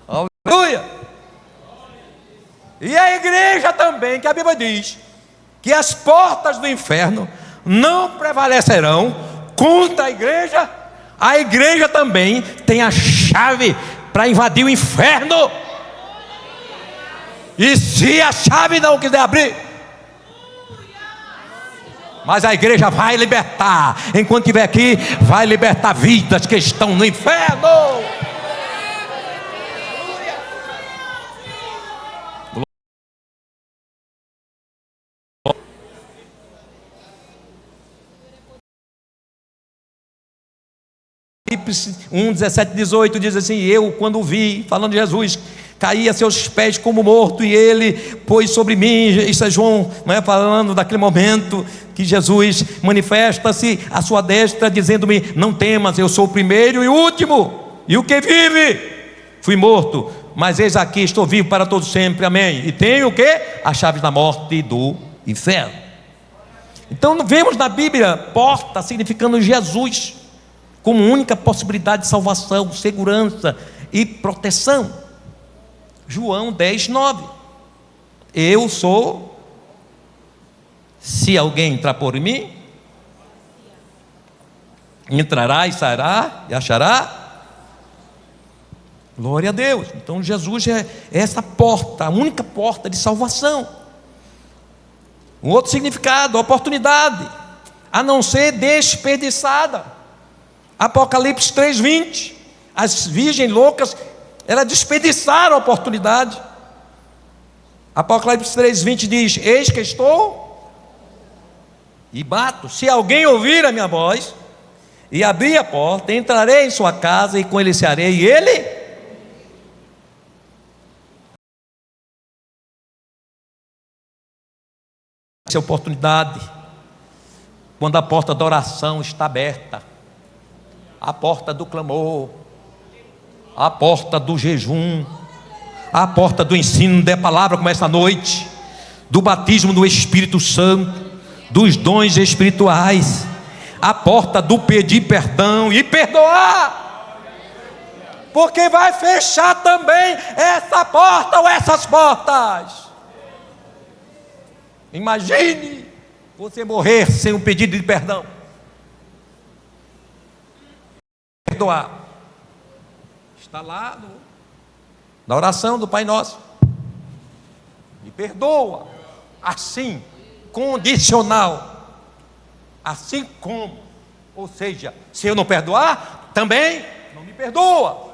aleluia. E a igreja também, que a Bíblia diz que as portas do inferno não prevalecerão contra a igreja. A igreja também tem a chave para invadir o inferno. E se a chave não quiser abrir, mas a igreja vai libertar. Enquanto estiver aqui, vai libertar vidas que estão no inferno. Apocalipse 1, 17, 18 diz assim: eu, quando vi, falando de Jesus, caí a seus pés como morto, e ele pôs sobre mim. Isso é João, não é? Falando daquele momento que Jesus manifesta-se à sua destra, dizendo-me: não temas, eu sou o primeiro e o último, e o que vive. Fui morto, mas eis aqui, estou vivo para todo sempre, amém. E tenho o quê? As chaves da morte e do inferno. Então vemos na Bíblia porta significando Jesus como única possibilidade de salvação, segurança e proteção. João 10, 9. Eu sou, se alguém entrar por mim, entrará e sairá e achará. Glória a Deus. Então Jesus é essa porta, a única porta de salvação. Um outro significado, oportunidade a não ser desperdiçada. Apocalipse 3:20. As virgens loucas, elas desperdiçaram a oportunidade. Apocalipse 3:20 diz: eis que estou e bato. Se alguém ouvir a minha voz e abri a porta, entrarei em sua casa e com ele cearei, e ele... Essa oportunidade, quando a porta da oração está aberta, a porta do clamor, a porta do jejum, a porta do ensino da palavra, como esta noite, do batismo do Espírito Santo, dos dons espirituais, a porta do pedir perdão e perdoar, porque vai fechar também essa porta ou essas portas. Imagine você morrer sem um pedido de perdão. Perdoar está lá na oração do Pai Nosso. Me perdoa, assim, condicional, assim como, ou seja, se eu não perdoar, também não me perdoa.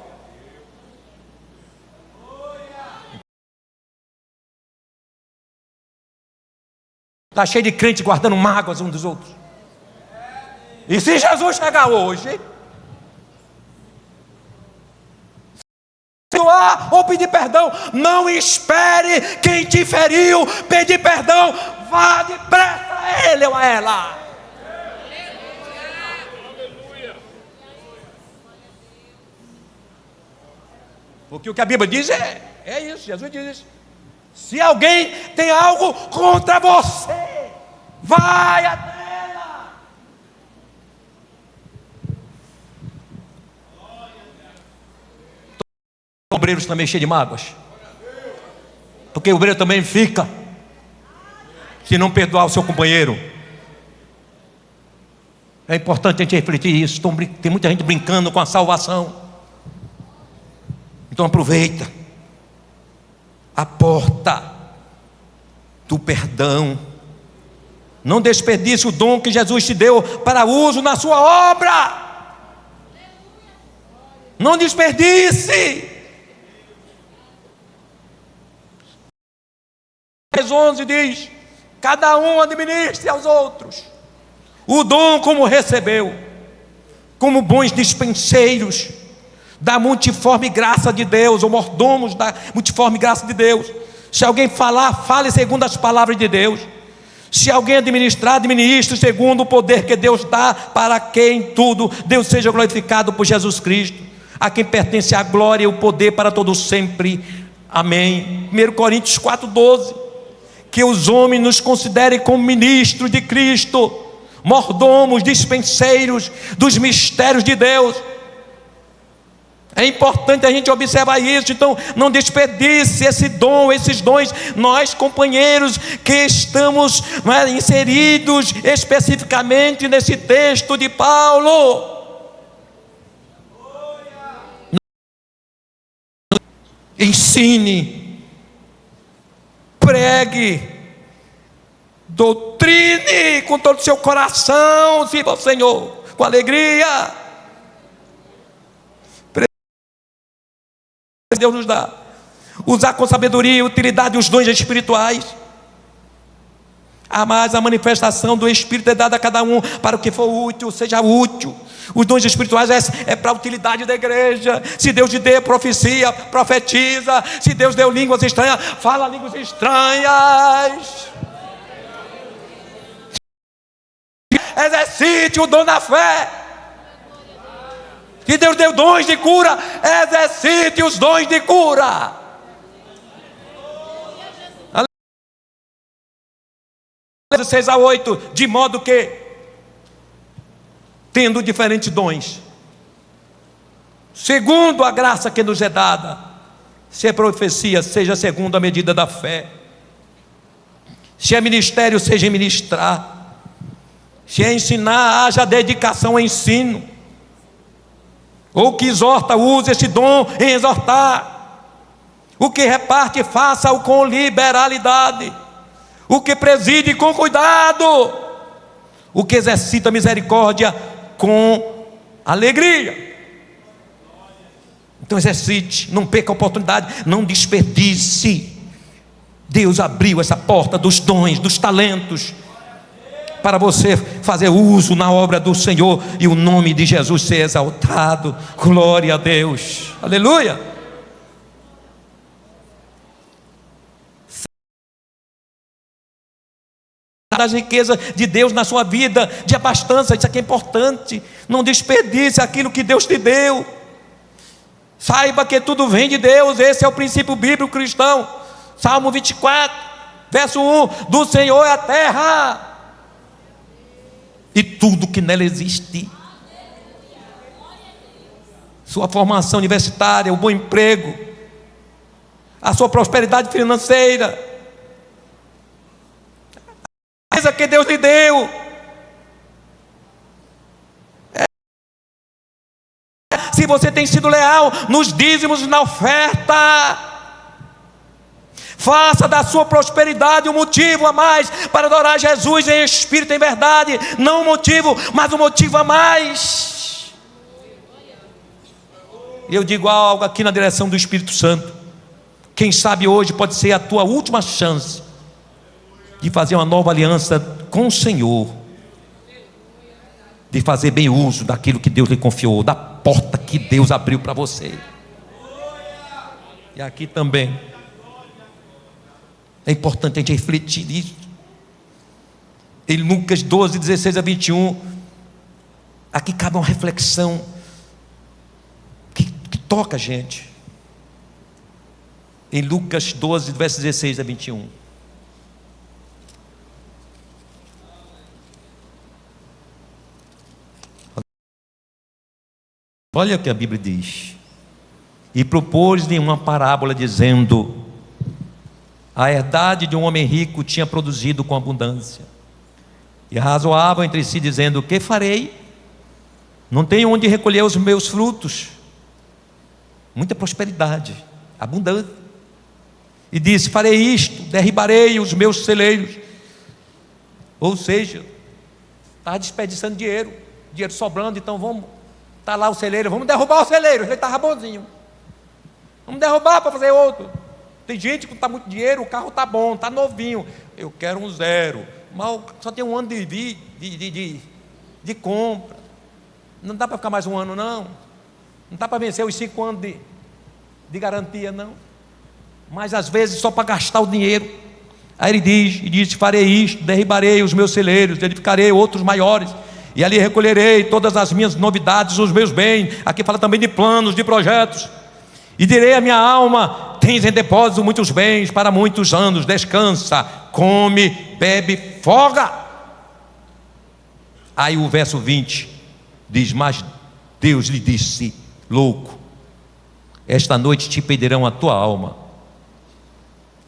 Está cheio de crente guardando mágoas uns dos outros. E se Jesus chegar hoje, perdoar ou pedir perdão, não espere quem te feriu pedir perdão, vá depressa a ele ou a ela. Porque o que a Bíblia diz é isso, Jesus diz isso. Se alguém tem algo contra você, vai até ela. Obreiros também cheios de mágoas, porque o obreiro também fica, se não perdoar o seu companheiro. É importante a gente refletir isso. Tem muita gente brincando com a salvação, então aproveita a porta do perdão. Não desperdice o dom que Jesus te deu para uso na sua obra. Não desperdice. 11 diz: cada um administre aos outros o dom como recebeu, como bons dispenseiros da multiforme graça de Deus, ou mordomos da multiforme graça de Deus. Se alguém falar, fale segundo as palavras de Deus. Se alguém administrar, administre segundo o poder que Deus dá, para que em tudo Deus seja glorificado por Jesus Cristo, a quem pertence a glória e o poder para todo sempre. Amém. 1 Coríntios 4,12. Que os homens nos considerem como ministros de Cristo, mordomos, dispenseiros dos mistérios de Deus. É importante a gente observar isso. Então não desperdice esse dom, esses dons. Nós, companheiros que estamos inseridos especificamente nesse texto de Paulo, ensine, pregue, doutrine com todo o seu coração, sirva ao Senhor com alegria. Deus nos dá, usar com sabedoria e utilidade os dons espirituais. A mais a manifestação do Espírito é dada a cada um para o que for útil, seja útil. Os dons espirituais é para a utilidade da igreja. Se Deus te deu profecia, profetiza. Se Deus deu línguas estranhas, fala línguas estranhas. Exercite o dom da fé. Se Deus deu dons de cura, exercite os dons de cura. 6-8, de modo que, tendo diferentes dons, segundo a graça que nos é dada, se é profecia, seja segundo a medida da fé. Se é ministério, seja ministrar. Se é ensinar, haja dedicação ao ensino. Ou que exorta, use esse dom em exortar. O que reparte, faça-o com liberalidade. O que preside, com cuidado. O que exercita misericórdia, com alegria. Então exercite, não perca a oportunidade, não desperdice. Deus abriu essa porta dos dons, dos talentos, para você fazer uso na obra do Senhor e o nome de Jesus ser exaltado. Glória a Deus, aleluia. Das riquezas de Deus na sua vida, de abastança, isso aqui é importante. Não desperdice aquilo que Deus te deu. Saiba que tudo vem de Deus, esse é o princípio bíblico cristão. Salmo 24, verso 1: do Senhor é a terra e tudo que nela existe. Sua formação universitária, o bom emprego, a sua prosperidade financeira, a que Deus lhe deu. Se você tem sido leal nos dízimos e na oferta, faça da sua prosperidade um motivo a mais para adorar Jesus em espírito e em verdade. Não um motivo, mas um motivo a mais. Eu digo algo aqui na direção do Espírito Santo. Quem sabe hoje pode ser a tua última chance de fazer uma nova aliança com o Senhor, de fazer bem uso daquilo que Deus lhe confiou, da porta que Deus abriu para você. E aqui também é importante a gente refletir nisso. Em Lucas 12, 16 a 21, aqui cabe uma reflexão que toca a gente. Em Lucas 12, versos 16 a 21. Olha o que a Bíblia diz: e propôs-lhe uma parábola dizendo: a herdade de um homem rico tinha produzido com abundância, e razoavam entre si dizendo: o que farei? Não tenho onde recolher os meus frutos. Muita prosperidade, abundância. E disse: farei isto, derribarei os meus celeiros. Ou seja, está desperdiçando dinheiro sobrando, então vamos. Está lá o celeiro, vamos derrubar o celeiro, ele estava bonzinho. Vamos derrubar para fazer outro. Tem gente que está muito dinheiro, o carro está bom, está novinho. Eu quero um zero, mas só tem um ano de compra. Não dá para ficar mais um ano, não. Não dá para vencer os 5 anos de garantia, não. Mas às vezes só para gastar o dinheiro. Aí ele disse: farei isto, derribarei os meus celeiros, edificarei outros maiores, e ali recolherei todas as minhas novidades, os meus bens. Aqui fala também de planos, de projetos. E direi à minha alma: tens em depósito muitos bens para muitos anos, descansa, come, bebe, folga. Aí o verso 20 diz: mas Deus lhe disse: louco, esta noite te pedirão a tua alma,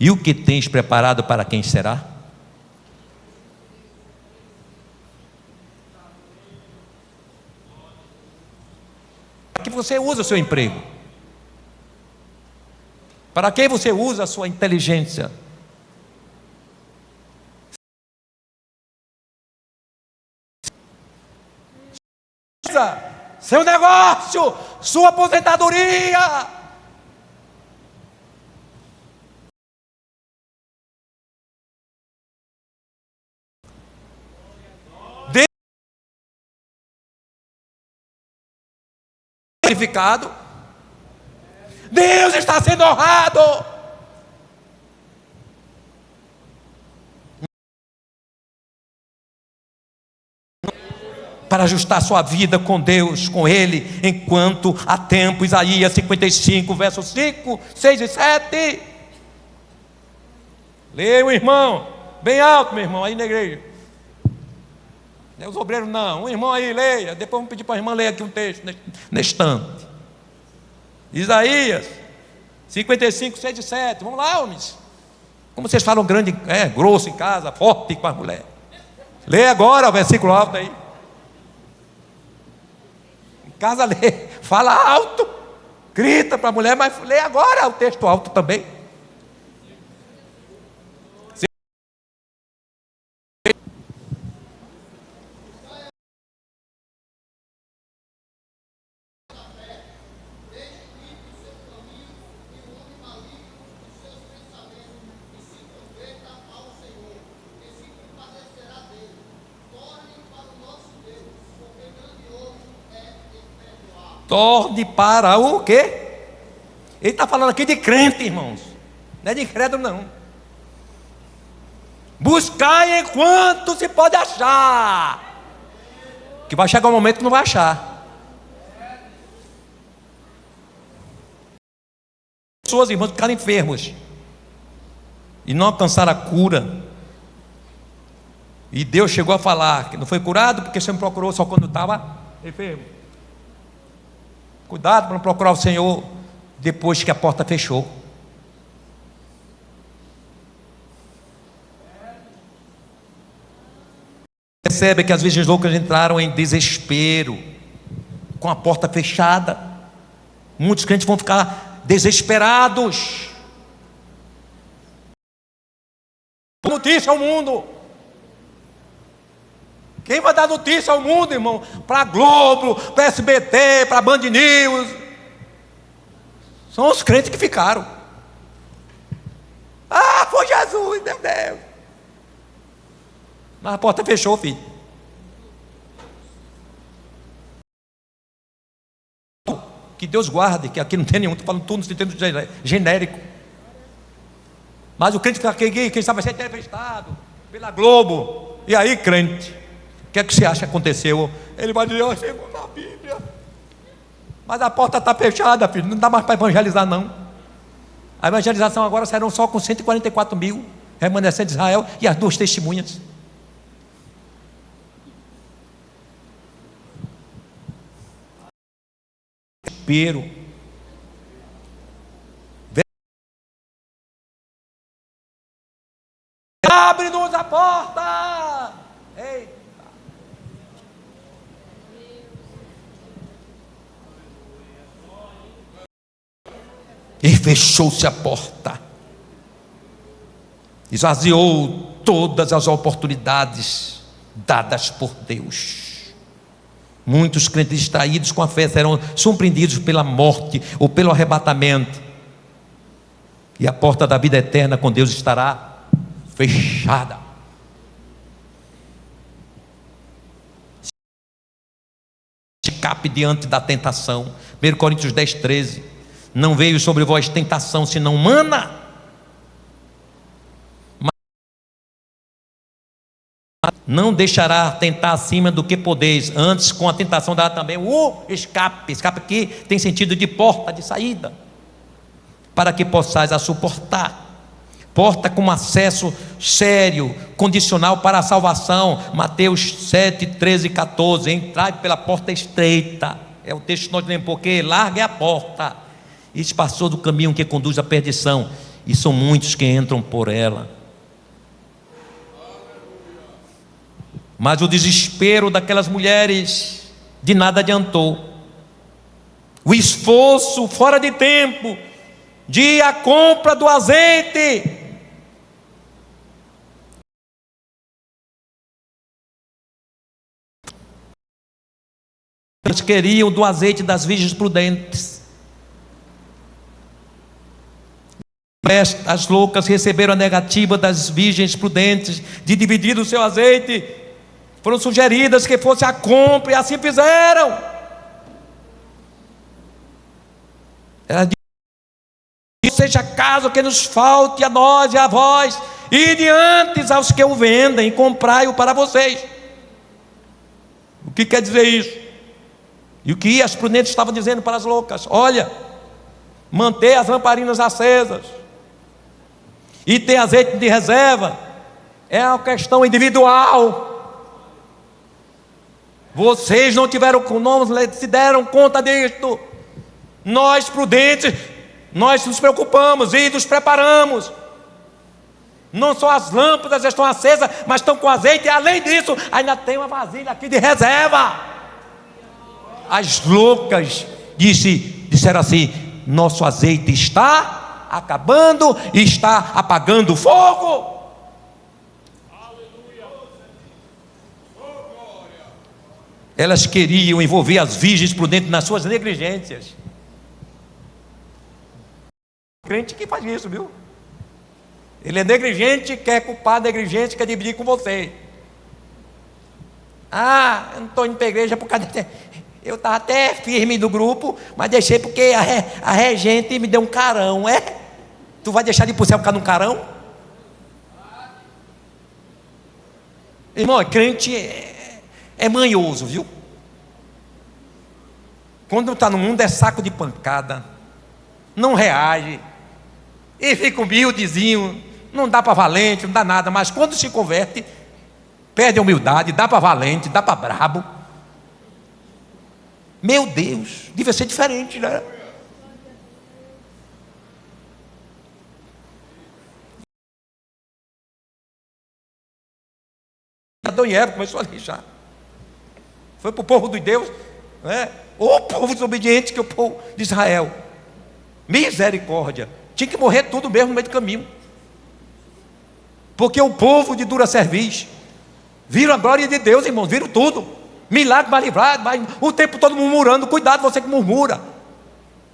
e o que tens preparado para quem será? Que você usa o seu emprego? Para que você usa a sua inteligência? Seu negócio, sua aposentadoria. Deus está sendo honrado. Para ajustar sua vida com Deus, com Ele, enquanto há tempo. Isaías 55, versos 5, 6 e 7. Leia, irmão, bem alto, meu irmão, aí na igreja. Não é os obreiros, não. Um irmão aí, leia. Depois vamos pedir para a irmã ler aqui um texto neste instante. Isaías 55, 6 e 7. Vamos lá, homens. Como vocês falam grande, grosso em casa, forte com as mulheres. Leia agora o versículo alto aí. Em casa lê. Fala alto. Grita para a mulher, mas lê agora o texto alto também. torne para o quê? Ele está falando aqui de crente, irmãos, não é de incrédulo não. Buscai enquanto se pode achar, que vai chegar um momento que não vai achar. Pessoas, irmãos, ficaram enfermos e não alcançaram a cura. E Deus chegou a falar que não foi curado porque você me procurou só quando estava enfermo. Cuidado para não procurar o Senhor depois que a porta fechou. Percebe que as virgens loucas entraram em desespero com a porta fechada. Muitos crentes vão ficar desesperados. Notícia ao mundo. Quem vai dar notícia ao mundo, irmão? Para a Globo, para a SBT, para a Band News. São os crentes que ficaram. Ah, foi Jesus, meu Deus. Mas a porta fechou, filho. Que Deus guarde, que aqui não tem nenhum, estou falando tudo no sentido genérico. Mas o crente fica aqui, quem sabe vai ser entrevistado pela Globo. E aí, crente, o que é que você acha que aconteceu? Ele vai dizer, eu sei na Bíblia. Mas a porta está fechada, filho, não dá mais para evangelizar não. A evangelização agora serão só com 144 mil remanescentes de Israel e as 2 testemunhas. Desespero. Abre-nos a porta. Eita. E fechou-se a porta. Esvaziou todas as oportunidades dadas por Deus. Muitos crentes distraídos com a fé serão surpreendidos pela morte ou pelo arrebatamento. E a porta da vida eterna com Deus estará fechada. Escape diante da tentação. 1 Coríntios 10, 13. Não veio sobre vós tentação senão humana. Não deixará tentar acima do que podeis. Antes, com a tentação dará também o escape. Escape aqui tem sentido de porta, de saída, para que possais a suportar. Porta com acesso sério, condicional para a salvação. Mateus 7, 13 e 14. Entrai pela porta estreita. É o texto que nós lemos, porque larga é a porta e espaçoso do caminho que conduz à perdição, e são muitos que entram por ela. Mas o desespero daquelas mulheres de nada adiantou. O esforço fora de tempo de ir à compra do azeite eles queriam do azeite das virgens prudentes. As loucas receberam a negativa das virgens prudentes de dividir o seu azeite. Foram sugeridas que fosse a compra e assim fizeram. Ela disse: seja caso que nos falte a nós e a vós, e diante aos que o vendem, comprai-o para vocês. O que quer dizer isso? E o que as prudentes estavam dizendo para as loucas? Olha, manter as lamparinas acesas e ter azeite de reserva é uma questão individual. Vocês não se deram conta disto. Nós prudentes, nós nos preocupamos e nos preparamos. Não só as lâmpadas estão acesas, mas estão com azeite, e além disso, ainda tem uma vasilha aqui de reserva. As loucas disseram assim: nosso azeite está acabando e está apagando o fogo. Elas queriam envolver as virgens prudentes nas suas negligências. Crente que faz isso, viu? Ele é negligente, quer culpar a negligência, quer dividir com você. Ah, eu não estou indo para a igreja por causa de... Eu estava até firme do grupo, mas deixei porque a regente me deu um carão. Tu vai deixar de ir para o céu por causa de um carão? Irmão, crente é manhoso, viu? Quando está no mundo é saco de pancada, não reage, e fica humildezinho, não dá para valente, não dá nada, mas quando se converte, perde a humildade, dá para valente, dá para brabo. Meu Deus, devia ser diferente, né? Adão e Eva começou a lixar. Foi para o povo de Deus, né? O povo desobediente, que é o povo de Israel. Misericórdia. Tinha que morrer tudo mesmo no meio do caminho. Porque o povo de dura cerviz viram a glória de Deus, irmãos, viram tudo. Milagre vai livrar, o tempo todo murmurando. Cuidado você que murmura.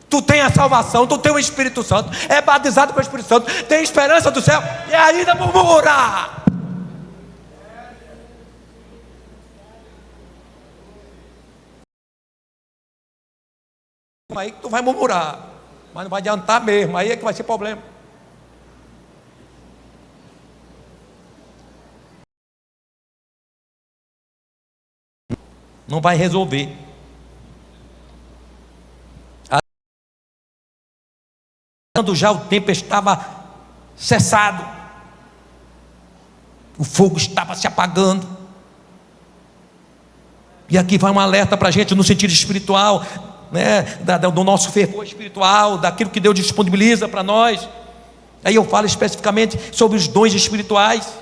Tu tem a salvação, tu tem o Espírito Santo, é batizado com o Espírito Santo, tem esperança do céu e ainda murmura. Aí que tu vai murmurar, mas não vai adiantar mesmo, aí é que vai ser problema. Não vai resolver. Quando já o tempo estava cessado, o fogo estava se apagando. E aqui vai um alerta para a gente no sentido espiritual, né, do nosso fervor espiritual, daquilo que Deus disponibiliza para nós. Aí eu falo especificamente sobre os dons espirituais.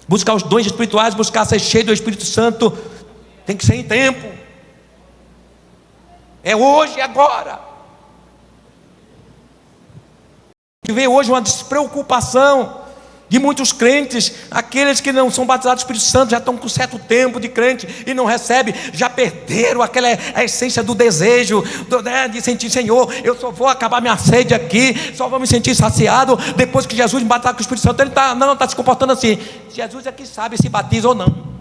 Buscar os dons espirituais, buscar ser cheio do Espírito Santo, tem que ser em tempo. É hoje, agora. E vê hoje uma despreocupação de muitos crentes, aqueles que não são batizados no Espírito Santo, já estão com certo tempo de crente e não recebem, já perderam a essência do desejo, de sentir, Senhor, eu só vou acabar minha sede aqui, só vou me sentir saciado depois que Jesus me batizar com o Espírito Santo. Ele está se comportando assim. Jesus é que sabe se batiza ou não.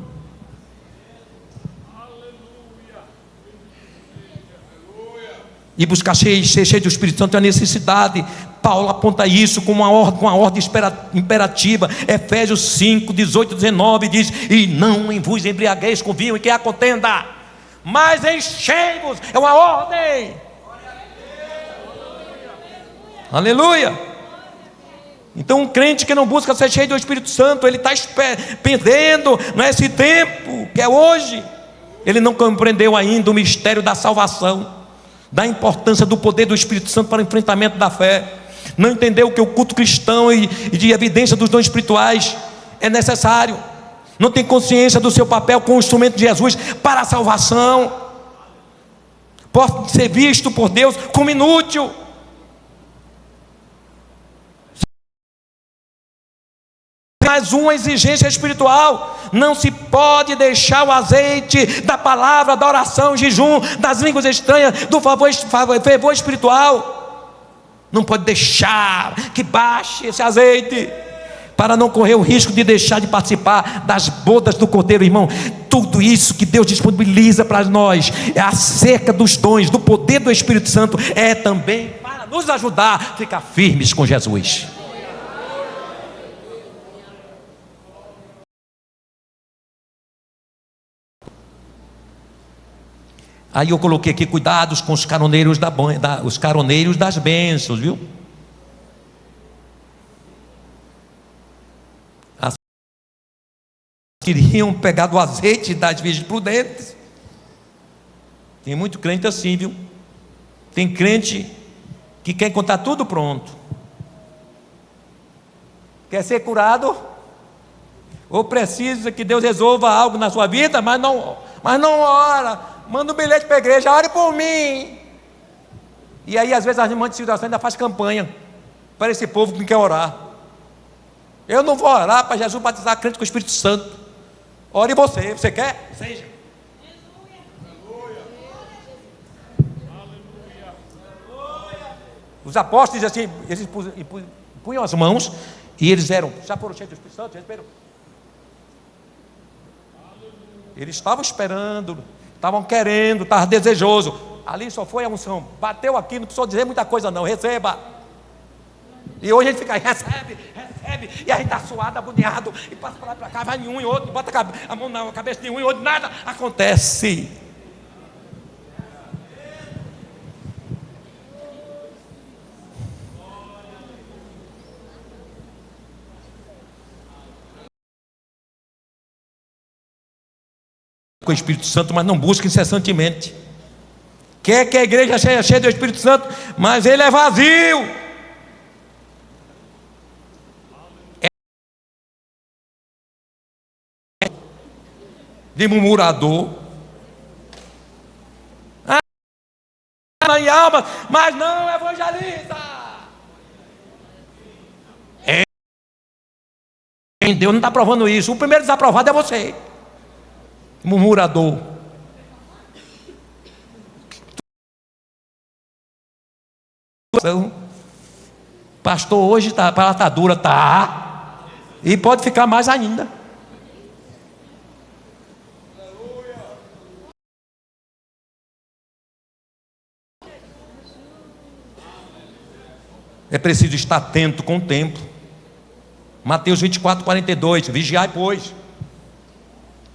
E buscar ser cheio do Espírito Santo é a necessidade. Paulo aponta isso com uma ordem imperativa. Efésios 5, 18, 19 diz: e não vos embriagueis com vinho em que há contenda, mas enchei-vos. É uma ordem. Aleluia. Então um crente que não busca ser cheio do Espírito Santo, ele está perdendo nesse tempo que é hoje. Ele não compreendeu ainda o mistério da salvação, da importância do poder do Espírito Santo para o enfrentamento da fé. Não entendeu que o culto cristão e de evidência dos dons espirituais é necessário. Não tem consciência do seu papel como instrumento de Jesus para a salvação. Pode ser visto por Deus como inútil. Mais uma exigência espiritual: não se pode deixar o azeite da palavra, da oração, jejum, das línguas estranhas, do fervor espiritual. Não pode deixar que baixe esse azeite, para não correr o risco de deixar de participar das bodas do Cordeiro. Irmão, tudo isso que Deus disponibiliza para nós é acerca dos dons, do poder do Espírito Santo, é também para nos ajudar a ficar firmes com Jesus. Aí eu coloquei aqui: cuidados com os caroneiros os caroneiros das bênçãos, viu? As queriam pegar do azeite das virgens prudentes. Tem muito crente assim, viu? Tem crente que quer encontrar tudo pronto, quer ser curado, ou precisa que Deus resolva algo na sua vida, mas não ora. Manda um bilhete para a igreja: ore por mim. E aí às vezes as irmãs de situação ainda faz campanha para esse povo que não quer orar. Eu não vou orar para Jesus batizar crente com o Espírito Santo. Ore você quer? Seja. Os apóstolos assim, eles punham as mãos e eles já foram cheios do Espírito Santo, eles estavam esperando. estavam querendo, estavam desejoso. Ali só foi a unção. Bateu aqui, não precisou dizer muita coisa não, receba. E hoje a gente fica aí, recebe, e a gente está suado, agoniado, e passa para lá e para cá, vai em um e outro, bota a mão na cabeça de um e outro, nada acontece. Com o Espírito Santo, mas não busca incessantemente. Quer que a igreja seja cheia do Espírito Santo, mas ele é vazio. De murmurador. Em alma, mas não evangeliza. Deus não está provando isso. O primeiro desaprovado é você, murmurador. Pastor, hoje a palavra está dura, tá? E pode ficar mais ainda. É preciso estar atento com o tempo. Mateus 24:42. Vigiai, pois,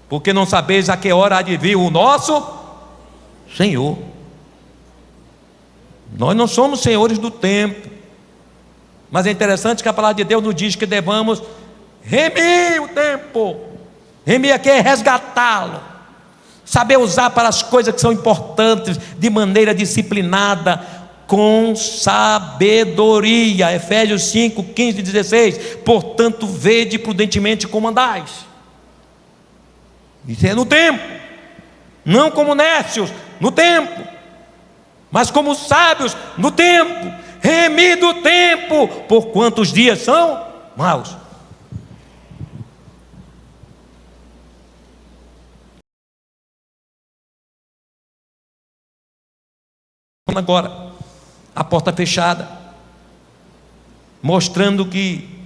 porque não sabeis a que hora há de vir o nosso Senhor. Nós não somos senhores do tempo, mas é interessante que a palavra de Deus nos diz que devamos remir o tempo. Remir aqui é resgatá-lo, saber usar para as coisas que são importantes de maneira disciplinada, com sabedoria. Efésios 5:15-16. Portanto, vede prudentemente como andais. Isso é no tempo, não como nércios no tempo, mas como sábios no tempo. Remid o tempo, porquanto os dias são maus. Agora, a porta fechada, mostrando que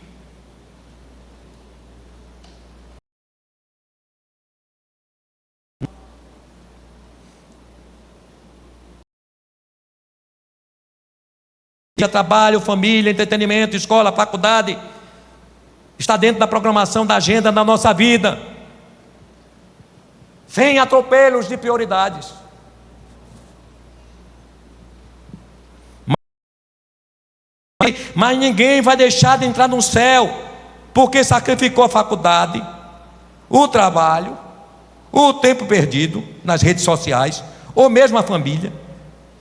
trabalho, família, entretenimento, escola, faculdade, está dentro da programação da agenda da nossa vida, sem atropelos de prioridades. Mas ninguém vai deixar de entrar no céu porque sacrificou a faculdade, o trabalho, o tempo perdido nas redes sociais, ou mesmo a família,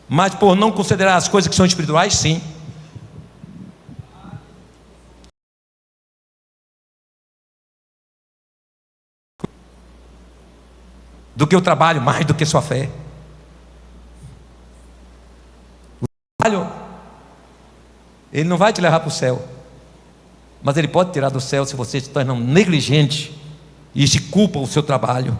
mas por não considerar as coisas que são espirituais, sim. Do que o trabalho, mais do que sua fé. O trabalho, ele não vai te levar para o céu, mas ele pode tirar do céu se você se torna um negligente e se culpa o seu trabalho.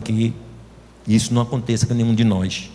Que isso não aconteça com nenhum de nós.